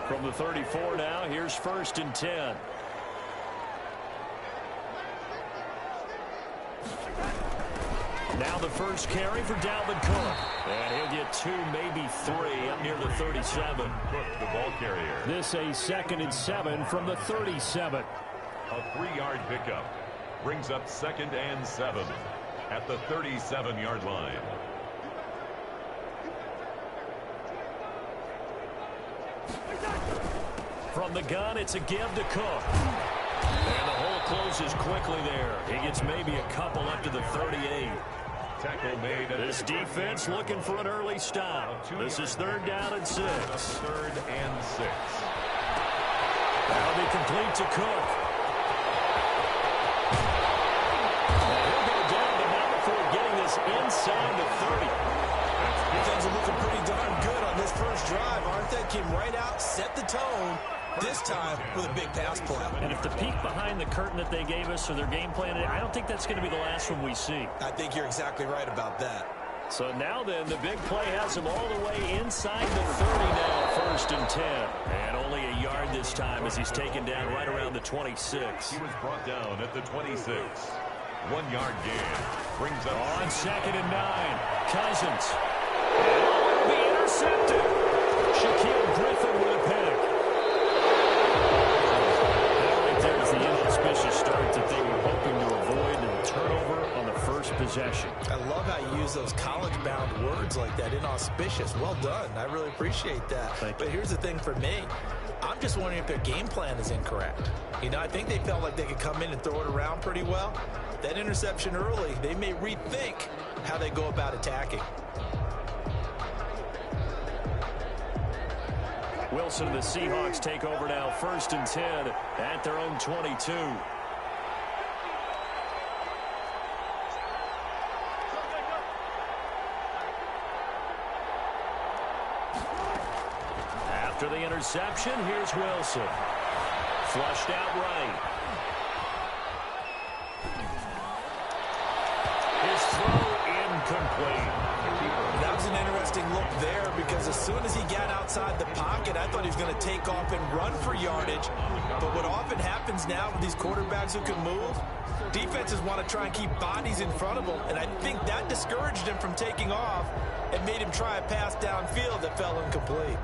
From the 34 now, here's 1st and 10. Now the first carry for Dalvin Cook. And he'll get 2, maybe 3 up near the 37. Cook, the ball carrier. This a 2nd and 7 from the 37. A 3-yard pickup brings up 2nd and 7 at the 37-yard line. From the gun, it's a give to Cook. And the hole closes quickly there. He gets maybe a couple up to the 38. Tackle made. This defense looking for an early stop. This is 3rd down and 6. 3rd and 6. That'll be complete to Cook. And he'll go down, but not before getting this inside the 30. Things are looking pretty darn good on this first drive, aren't they? Came right out, set the tone, this time with a big pass play. And if the peek behind the curtain that they gave us or their game plan, I don't think that's going to be the last one we see. I think you're exactly right about that. So now then, the big play has him all the way inside the 30 now, 1st and 10. And only a yard this time as he's taken down right around the 26. He was brought down at the 26. 1-yard gain brings up on 2nd and 9. Cousins. And will be intercepted. Shaquille Griffin with a pick. That right there is the inauspicious start that they were hoping to avoid, and turnover on the first possession. I love how you use those college-bound words like that, inauspicious. Well done. I really appreciate that. But here's the thing for me. I'm just wondering if their game plan is incorrect. You know, I think they felt like they could come in and throw it around pretty well. That interception early, they may rethink how they go about attacking. Wilson and the Seahawks take over now, 1st and 10 at their own 22. After the interception, here's Wilson. Flushed out right. His throw incomplete. That was an interesting interesting look there because as soon as he got outside the pocket, I thought he was going to take off and run for yardage. But what often happens now with these quarterbacks who can move, defenses want to try and keep bodies in front of them, and I think that discouraged him from taking off and made him try a pass downfield that fell incomplete.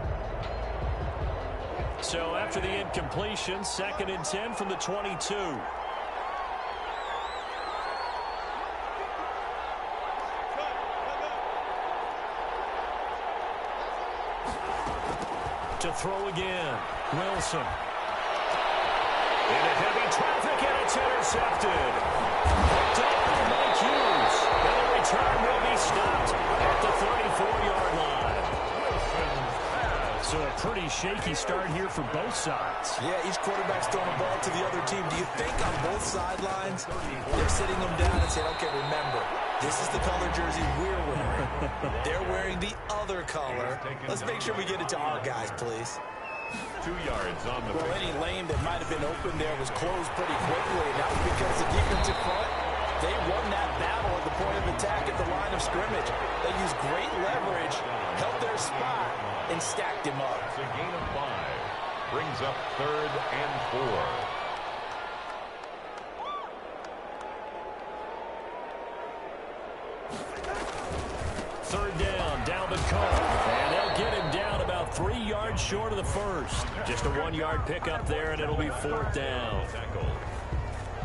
So after the incompletion, 2nd and 10 from the 22. To throw again, Wilson. Into heavy traffic, and it's intercepted. Picked up by Mike Hughes. And the return will be stopped at the 34-yard line. So a pretty shaky start here for both sides. Yeah, each quarterback's throwing a ball to the other team. Do you think on both sidelines they're sitting them down and saying, okay, remember, this is the color jersey we're wearing. They're wearing the other color. Let's make sure we get it to our guys, please. 2 yards on the Well, any lane that might have been open there was closed pretty quickly. And that was because the defensive front, they won that battle at the point of attack at the line of scrimmage. They used great leverage, held their spot, and stacked him up. It's a gain of 5. Brings up 3rd and 4. Third down, Dalvin Cook. And they'll get him down about 3 yards short of the first. Just a 1-yard pickup there, and it'll be 4th down.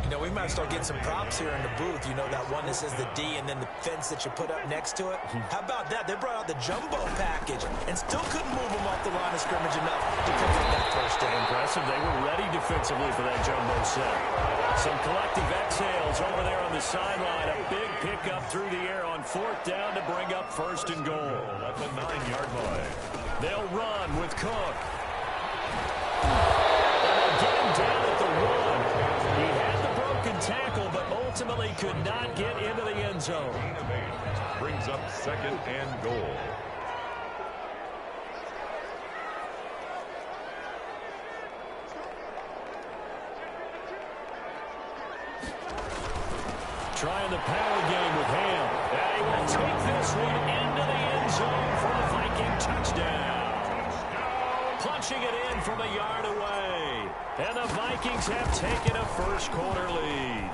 You know, we might start getting some props here in the booth. You know, that one that says the D and then the fence that you put up next to it. How about that? They brought out the jumbo package and still couldn't move them off the line of scrimmage enough to pick up that first down. Impressive. They were ready defensively for that jumbo set. Some collective exhales over there on the sideline. A big pickup through the air on 4th down to bring up 1st and goal. That's a 9-yard line. They'll run with Cook. And again down at the 1. He had the broken tackle, but ultimately could not get into the end zone. Gain of 8. Brings up 2nd and goal. Trying the power game with Ham. And he will take this one into the end zone for the Viking touchdown. Punching it in from a yard away. And the Vikings have taken a first-quarter lead.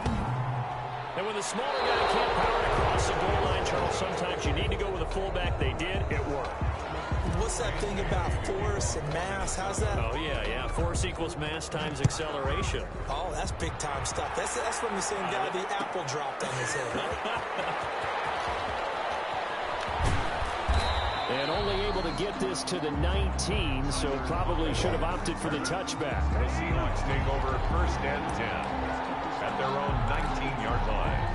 And when the smaller guy can't power it across the goal line, Charles, sometimes you need to go with a fullback. They did. It worked. What's that thing about force and mass? How's that? Oh, yeah. Force equals mass times acceleration. Oh, that's big-time stuff. That's from the same guy the apple dropped on his head, right? And only able to get this to the 19, so probably should have opted for the touchback. The Seahawks take over 1st and 10 at their own 19-yard line.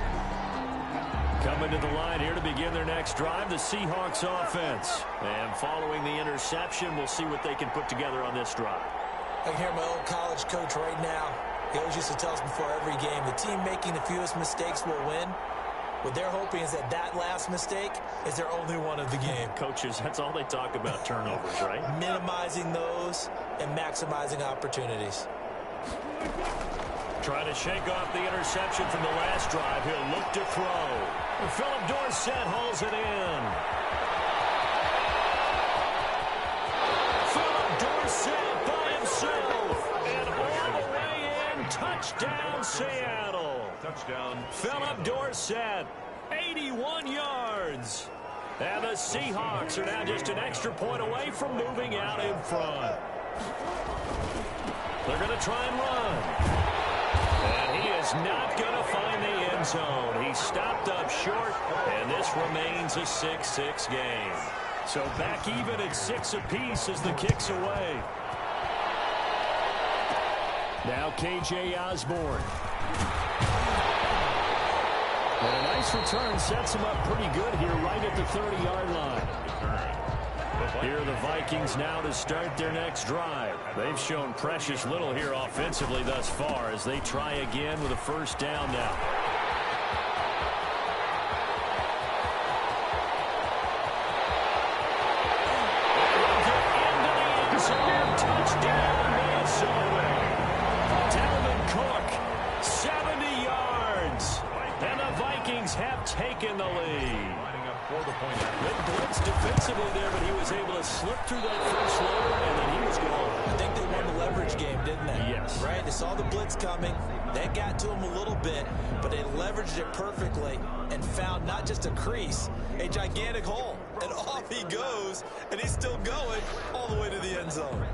Coming to the line here to begin their next drive, the Seahawks offense. And following the interception, we'll see what they can put together on this drive. I can hear my old college coach right now. He always used to tell us before every game, the team making the fewest mistakes will win. What they're hoping is that last mistake is their only one of the game. Coaches, that's all they talk about, turnovers, right? Minimizing those and maximizing opportunities. Trying to shake off the interception from the last drive. He'll look to throw. Philip Dorsett hauls it in. Philip Dorsett by himself. And all the way in. Touchdown, Seattle. Touchdown. Philip Dorsett, 81 yards. And the Seahawks are now just an extra point away from moving out in front. They're going to try and run. And he is not going to find the end zone. He stopped up short, and this remains a 6-6 game. So back even at 6 apiece as the kick's away. Now K.J. Osborne. And a nice return sets him up pretty good here right at the 30-yard line. Here are the Vikings now to start their next drive. They've shown precious little here offensively thus far as they try again with a first down now. Into the end zone. Touchdown, Minnesota. Dalvin Cook, 70 yards. And the Vikings have taken the lead. Lining up for the point after. Good blitz defensively there, but he was able to slip through that first load, and then he was gone. I think they won the leverage game, didn't they? Yes. Right? They saw the blitz coming. That got to him a little bit, but they leveraged it perfectly and found not just a crease, a gigantic hole. And off he goes, and he's still going all the way to the end zone.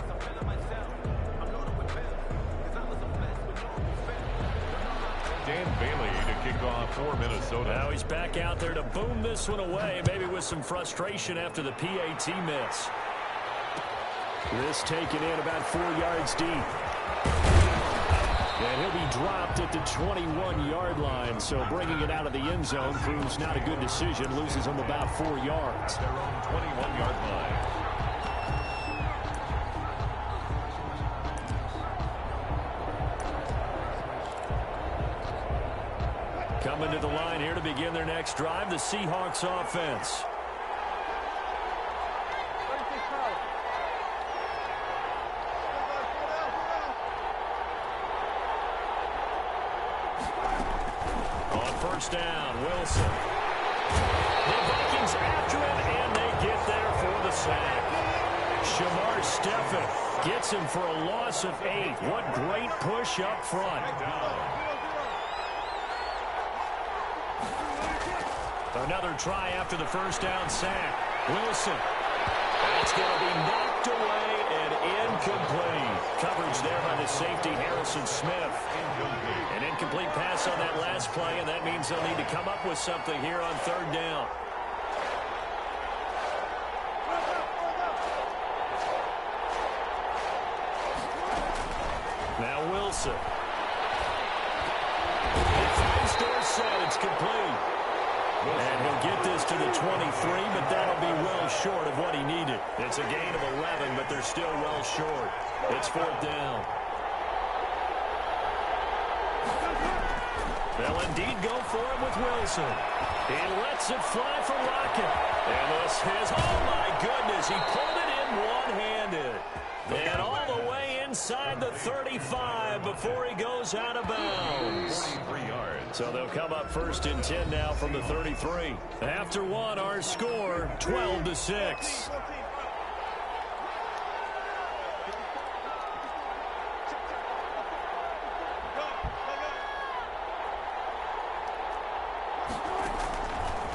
Dan Bailey to kick off for Minnesota. Now he's back out there to boom this one away, maybe with some frustration after the PAT miss. This taken in about 4 yards deep. And he'll be dropped at the 21-yard line, so bringing it out of the end zone proves not a good decision. Loses him about 4 yards. Their own 21-yard line. Coming to the line here to begin their next drive, the Seahawks offense. On first down, Wilson. The Vikings after him, and they get there for the sack. Shamar Stephen gets him for a loss of 8. What great push up front. Another try after the first down sack. Wilson. That's going to be knocked away and incomplete. Coverage there by the safety, Harrison Smith. An incomplete pass on that last play, and that means they'll need to come up with something here on third down. Now Wilson. He finds Dorsett. It's complete. And he'll get this to the 23, but that'll be well short of what he needed. It's a gain of 11, but they're still well short. It's fourth down. They'll indeed go for it with Wilson. He lets it fly for Rocket. And this is, oh my goodness, he pulled it in one-handed. And all the way inside the 35 before he goes out of bounds. 43 yards. So they'll come up first and 10 now from the 33. After one, our score, 12-6.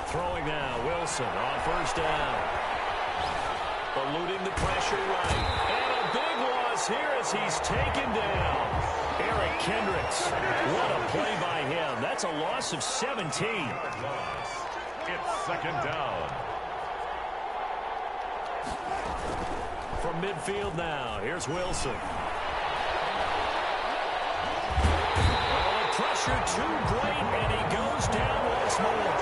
Throwing now, Wilson on first down. Eluding the pressure right. And a big loss here as he's taken down. Eric Kendricks. What a play by him. That's a loss of 17. It's second down. From midfield now, here's Wilson. Oh, the pressure too great, and he goes down once more.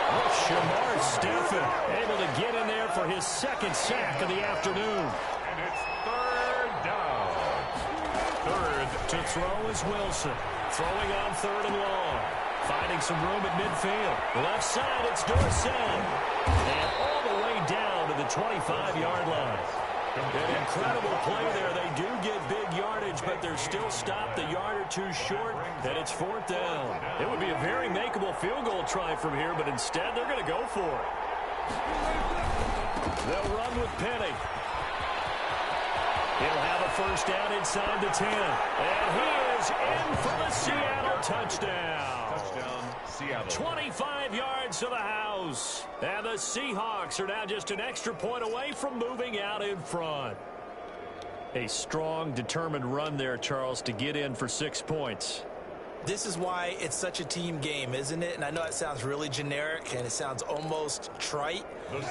Oh, Shamar Stephen able to get in there for his second sack of the afternoon. And it's third down. Third to throw is Wilson. Throwing on third and long. Finding some room at midfield. Left side, it's Dorsett. And all the way down to the 25-yard line. An incredible play there. They do get big yardage, but they're still stopped a yard or two short, and it's fourth down. It would be a very makeable field goal try from here, but instead they're going to go for it. They'll run with Penny. He'll have a first down inside the 10. And he is in for the Seattle touchdown. Touchdown, Seattle. 25 yards to the house. And the Seahawks are now just an extra point away from moving out in front. A strong, determined run there, Charles, to get in for 6 points. This is why it's such a team game, isn't it? And I know it sounds really generic and it sounds almost trite,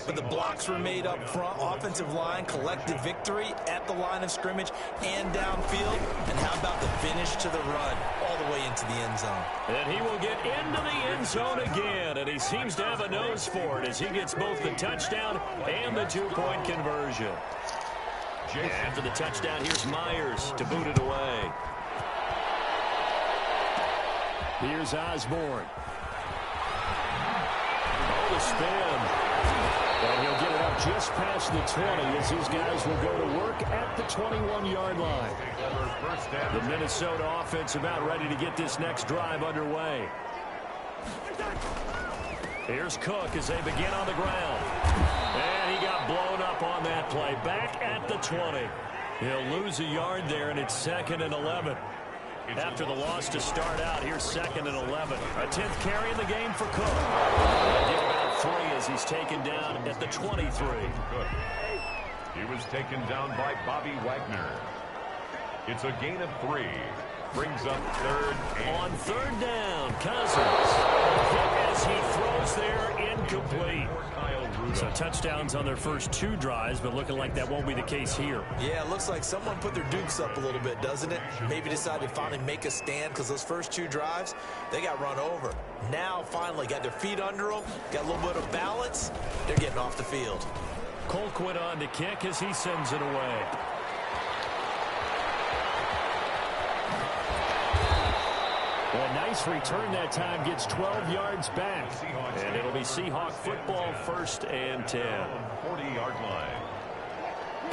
but the blocks were made up front, offensive line, collective victory at the line of scrimmage and downfield. And how about the finish to the run all the way into the end zone? And he will get into the end zone again, and he seems to have a nose for it as he gets both the touchdown and the two-point conversion. After the touchdown, here's Myers to boot it away. Here's Osborne. Oh, the spin. And he'll get it up just past the 20 as these guys will go to work at the 21-yard line. The Minnesota offense about ready to get this next drive underway. Here's Cook as they begin on the ground. And he got blown up on that play. Back at the 20. He'll lose a yard there, and it's 2nd and 11. After the loss to start out, here's 2nd and 11. A 10th carry in the game for Cook. They'll get about 3 as he's taken down at the 23. Good. He was taken down by Bobby Wagner. It's a gain of 3. Brings up 3rd and... On 3rd down, Cousins. Hit as he throws there, incomplete. So touchdowns on their first 2 drives, but looking like that won't be the case here. Yeah, it looks like someone put their dukes up a little bit, doesn't it? Maybe decided to finally make a stand because those first 2 drives, they got run over. Now, finally, got their feet under them, got a little bit of balance. They're getting off the field. Colquitt on to kick as he sends it away. A nice return that time, gets 12 yards back. And it'll be Seahawk football, 1st and 10. 40-yard line.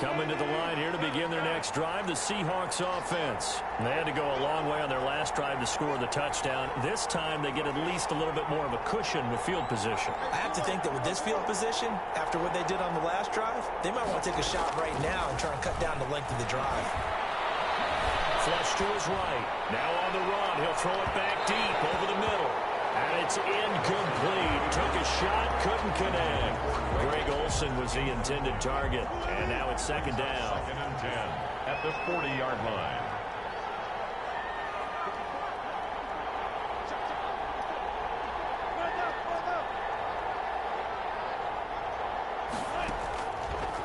Coming to the line here to begin their next drive, the Seahawks offense. They had to go a long way on their last drive to score the touchdown. This time they get at least a little bit more of a cushion with field position. I have to think that with this field position, after what they did on the last drive, they might want to take a shot right now and try and cut down the length of the drive. Flush to his right. Now on the run. He'll throw it back deep over the middle. And it's incomplete. Took a shot, couldn't connect. Greg Olsen was the intended target. And now it's 2nd down. 2nd and 10 at the 40-yard line.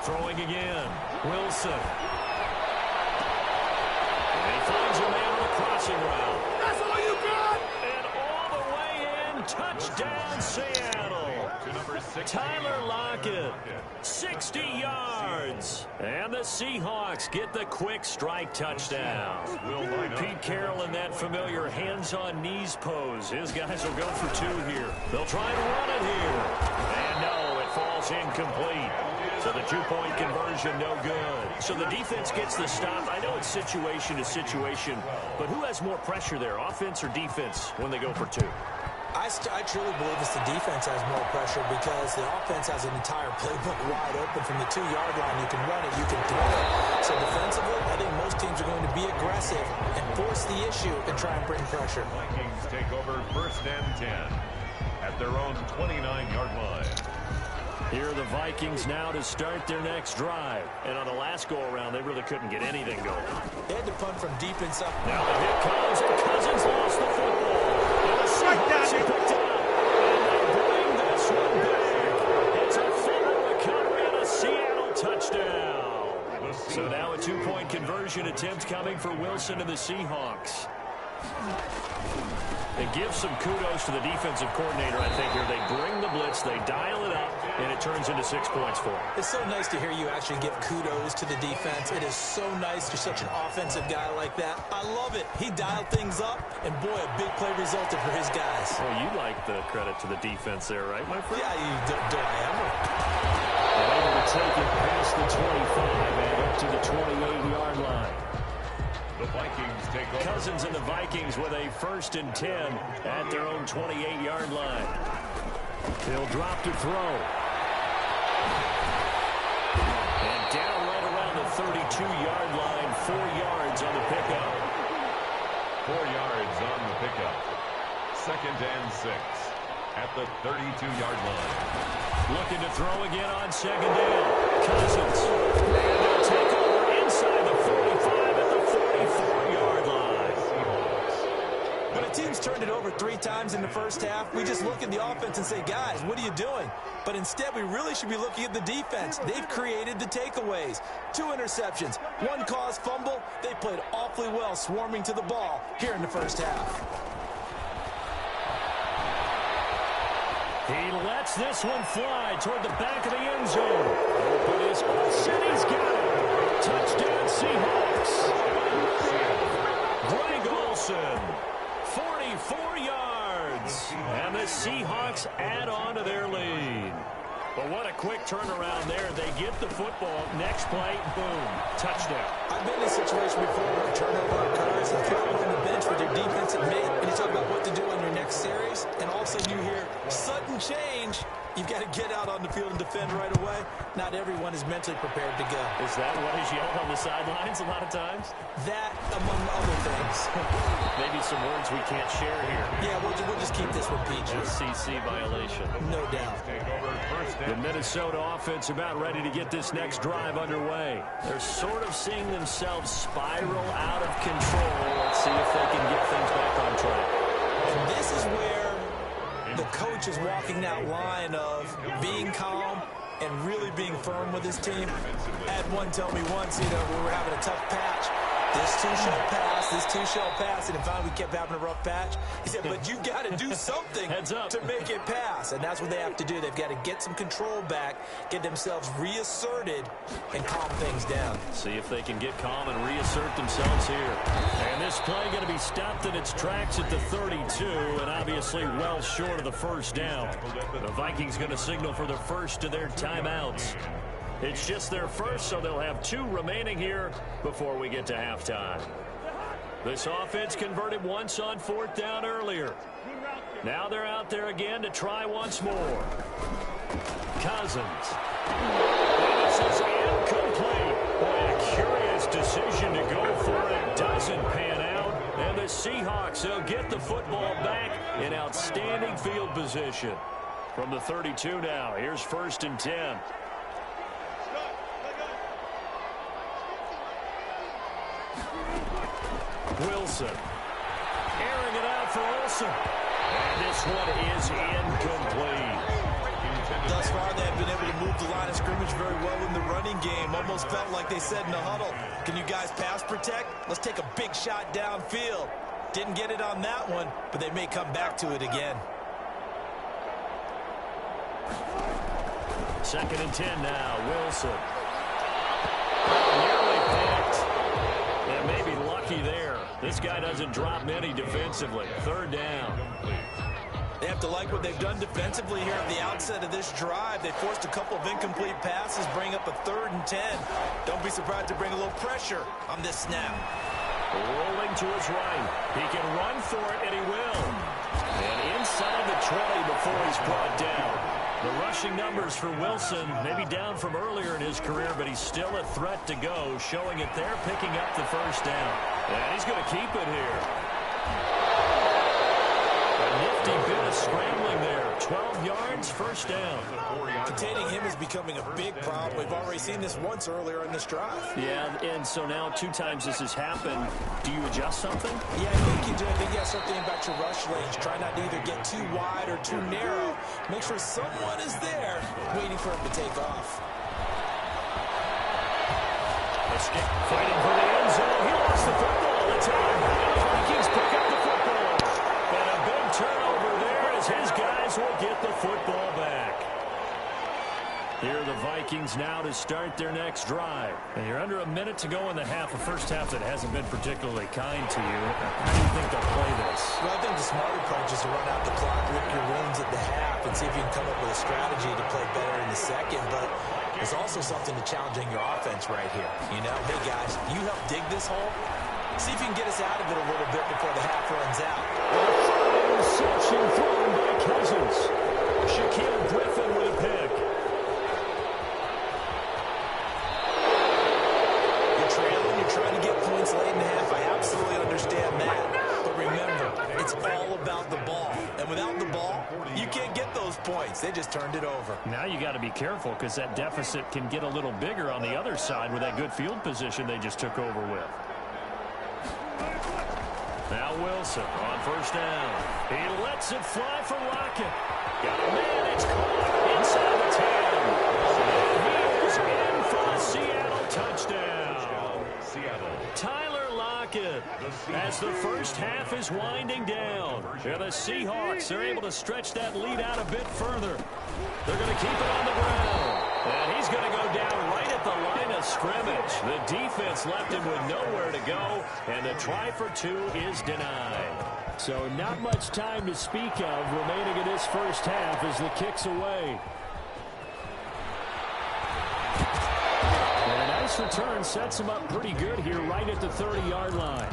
Throwing again. Wilson. Finds a man on a crossing route. That's all you got? And all the way in, touchdown Seattle. To number 6, Tyler Lockett, 60 yards. And the Seahawks get the quick strike touchdown. Pete Carroll in that familiar hands-on knees pose. His guys will go for 2 here. They'll try and run it here. And no, it falls incomplete. So the 2-point conversion, no good. So the defense gets the stop. I know it's situation to situation, but who has more pressure there, offense or defense, when they go for 2? I truly believe it's the defense has more pressure because the offense has an entire playbook wide open from the 2-yard line. You can run it, you can throw it. So defensively, I think most teams are going to be aggressive and force the issue and try and bring pressure. Vikings take over 1st and 10 at their own 29-yard line. Here are the Vikings now to start their next drive. And on the last go-around, they really couldn't get anything going. They had to punt from deep inside. Now the hit comes, and Cousins lost the football. And the Seahawks picked it up. And they bring this one back. It's a fumble recovery and a Seattle touchdown. So now a 2-point conversion attempt coming for Wilson and the Seahawks. It gives some kudos to the defensive coordinator, I think, here. They bring the blitz, they dial it up, and it turns into 6 points for them. It's so nice to hear you actually give kudos to the defense. It is so nice you're such an offensive guy like that. I love it. He dialed things up, and boy, a big play resulted for his guys. Well, you like the credit to the defense there, right, my friend? Yeah, you do I ever. They're able to take it past the 25 and up to the 28-yard line. The Vikings take over. Cousins and the Vikings with a 1st and 10 at their own 28-yard line. He'll drop to throw. And down right around the 32-yard line, 4 yards on the pickup. 4 yards on the pickup. 2nd and 6 at the 32-yard line. Looking to throw again on 2nd down. Cousins. And they'll take over inside the 45 at the 44-yard line. When a team's turned it over 3 times in the first half, we just look at the offense and say, guys, what are you doing? But instead, we really should be looking at the defense. They've created the takeaways. 2 interceptions, 1 caused fumble. They played awfully well swarming to the ball here in the first half. He lets this one fly toward the back of the end zone. Open is Olsen. He's got it. Touchdown Seahawks. Greg Olsen, 44 yards. And the Seahawks add on to their lead. But what a quick turnaround there. They get the football. Next play, boom, touchdown. I been in a situation before where a turnover occurs and throw on the bench with your defensive mate, and you talk about what to do on your next series, and all of a sudden you hear sudden change. You've got to get out on the field and defend right away. Not everyone is mentally prepared to go. Is that what is yelled on the sidelines a lot of times? That, among other things. Maybe some words we can't share here. Yeah, we'll just keep this one PG. SEC violation. No doubt. The Minnesota offense about ready to get this next drive underway. They're sort of seeing themselves spiral out of control. Let's see if they can get things back on track. And this is where the coach is walking that line of being calm and really being firm with his team. I had one tell me once, we were having a tough patch. This too shall pass, this too shall pass. And finally we kept having a rough patch. He said, but you've got to do something to make it pass. And that's what they have to do. They've got to get some control back, get themselves reasserted, and calm things down. See if they can get calm and reassert themselves here. And this play going to be stopped in its tracks at the 32, and obviously well short of the first down. The Vikings going to signal for the first of their timeouts. It's just their first, so they'll have 2 remaining here before we get to halftime. This offense converted once on 4th down earlier. Now they're out there again to try once more. Cousins. This is incomplete. Boy, a curious decision to go for it. Doesn't pan out. And the Seahawks, they'll get the football back in outstanding field position. From the 32 now, here's 1st and 10. Wilson. Airing it out for Olsen. And this one is incomplete. Thus far, they have been able to move the line of scrimmage very well in the running game. Almost felt like they said in the huddle, can you guys pass protect? Let's take a big shot downfield. Didn't get it on that one, but they may come back to it again. 2nd and 10 now. Wilson. Nearly picked. And maybe lucky there. This guy doesn't drop many defensively. 3rd down. They have to like what they've done defensively here at the outset of this drive. They forced a couple of incomplete passes, bring up a 3rd and 10. Don't be surprised to bring a little pressure on this snap. Rolling to his right. He can run for it, and he will. And inside the 20 before he's brought down. The rushing numbers for Wilson, maybe down from earlier in his career, but he's still a threat to go, showing it there, picking up the 1st down. And he's going to keep it here. A nifty bit of scrambling there. 12 yards, 1st down. Containing him is becoming a big problem. We've already seen this once earlier in this drive. Yeah, and so now 2 times this has happened. Do you adjust something? Yeah, I think you do. I think you have something about your rush lanes. Try not to either get too wide or too narrow. Make sure someone is there waiting for him to take off. A stick fighting for the end zone. He lost the football. It's out. The Vikings pick up the football. And a big turnover there as his guys will get the football back. Here are the Vikings now to start their next drive. And you're under a minute to go in the half, a first half that hasn't been particularly kind to you. How do you think they'll play this? Well, I think the smart approach is to run out the clock, lick your wounds at the half, and see if you can come up with a strategy to play better in the second. But there's also something to challenging your offense right here. You know, hey, guys, you help dig this hole. See if you can get us out of it a little bit before the half runs out. Interception thrown by Cousins. Shaquille Griffin with a pick. Trying to get points late in the half. I absolutely understand that. But remember, it's all about the ball. And without the ball, you can't get those points. They just turned it over. Now you got to be careful because that deficit can get a little bigger on the other side with that good field position they just took over with. Now Wilson on 1st down. He lets it fly for Lockett. Got a man. It's caught inside the 10. And he is in for the Seattle touchdown. Tyler Lockett, as the first half is winding down. And the Seahawks are able to stretch that lead out a bit further. They're going to keep it on the ground. And he's going to go down right at the line of scrimmage. The defense left him with nowhere to go. And the try for 2 is denied. So not much time to speak of remaining in this first half as the kick's away. And a nice return sets them up pretty good here right at the 30-yard line.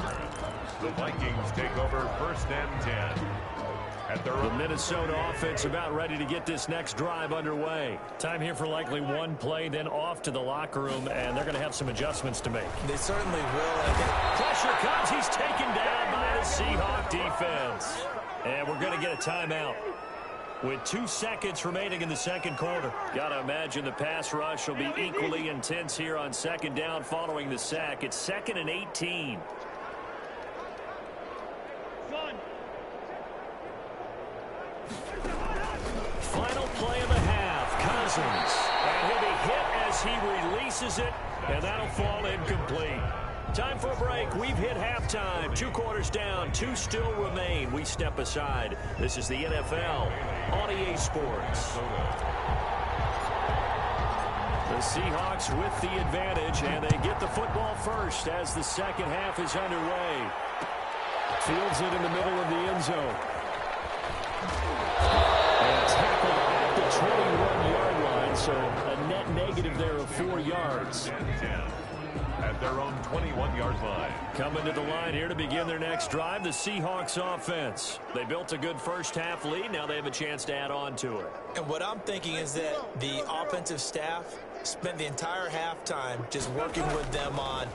The Vikings take over 1st and 10. The Minnesota offense about ready to get this next drive underway. Time here for likely one play, then off to the locker room, and they're going to have some adjustments to make. They certainly will. Pressure comes. He's taken down by the Seahawk defense. And we're going to get a timeout with 2 seconds remaining in the second quarter. Got to imagine the pass rush will be equally intense here on 2nd down following the sack. It's 2nd and 18. Final play of the half. Cousins. And he'll be hit as he releases it, and that'll fall incomplete. Time for a break. We've hit halftime. 2 quarters down. 2 still remain. We step aside. This is the NFL on EA Sports. The Seahawks with the advantage, and they get the football first as the second half is underway. Fields it in the middle of the end zone. And tackled at the 21-yard line, so a net negative there of 4 yards. At their own 21-yard line. Coming to the line here to begin their next drive, the Seahawks offense. They built a good first half lead. Now they have a chance to add on to it. And what I'm thinking is that the offensive staff spent the entire halftime just working with them on,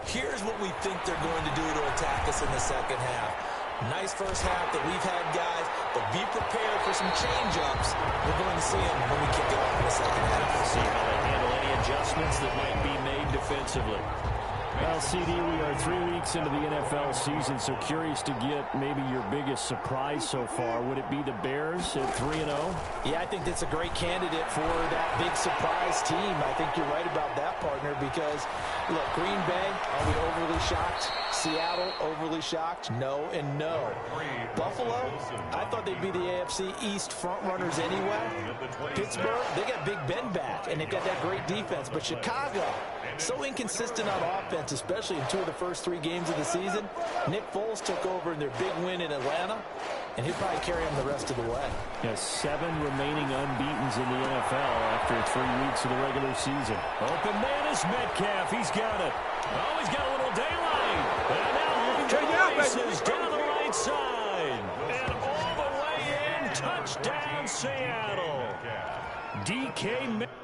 here's what we think they're going to do to attack us in the second half. Nice first half that we've had, guys, but be prepared for some change-ups. We're going to see them when we kick it off in the second half. See how they handle any adjustments that might be made defensively. Well, CD, we are 3 weeks into the NFL season, so curious to get maybe your biggest surprise so far. Would it be the Bears at 3-0? Yeah, I think that's a great candidate for that big surprise team. I think you're right about that, partner, because, look, Green Bay, are we overly shocked? Seattle, overly shocked? No and no. Buffalo, I thought they'd be the AFC East front runners anyway. Pittsburgh, they got Big Ben back, and they've got that great defense. But Chicago, so inconsistent on offense, especially in 2 of the first 3 games of the season. Nick Foles took over in their big win in Atlanta, and he'll probably carry them the rest of the way. Has 7 remaining unbeatens in the NFL after 3 weeks of the regular season. Open man is Metcalf. He's got it. Oh, he's got a little daylight. And now he races down the right side. And all the way in. Touchdown, Seattle. DK Metcalf.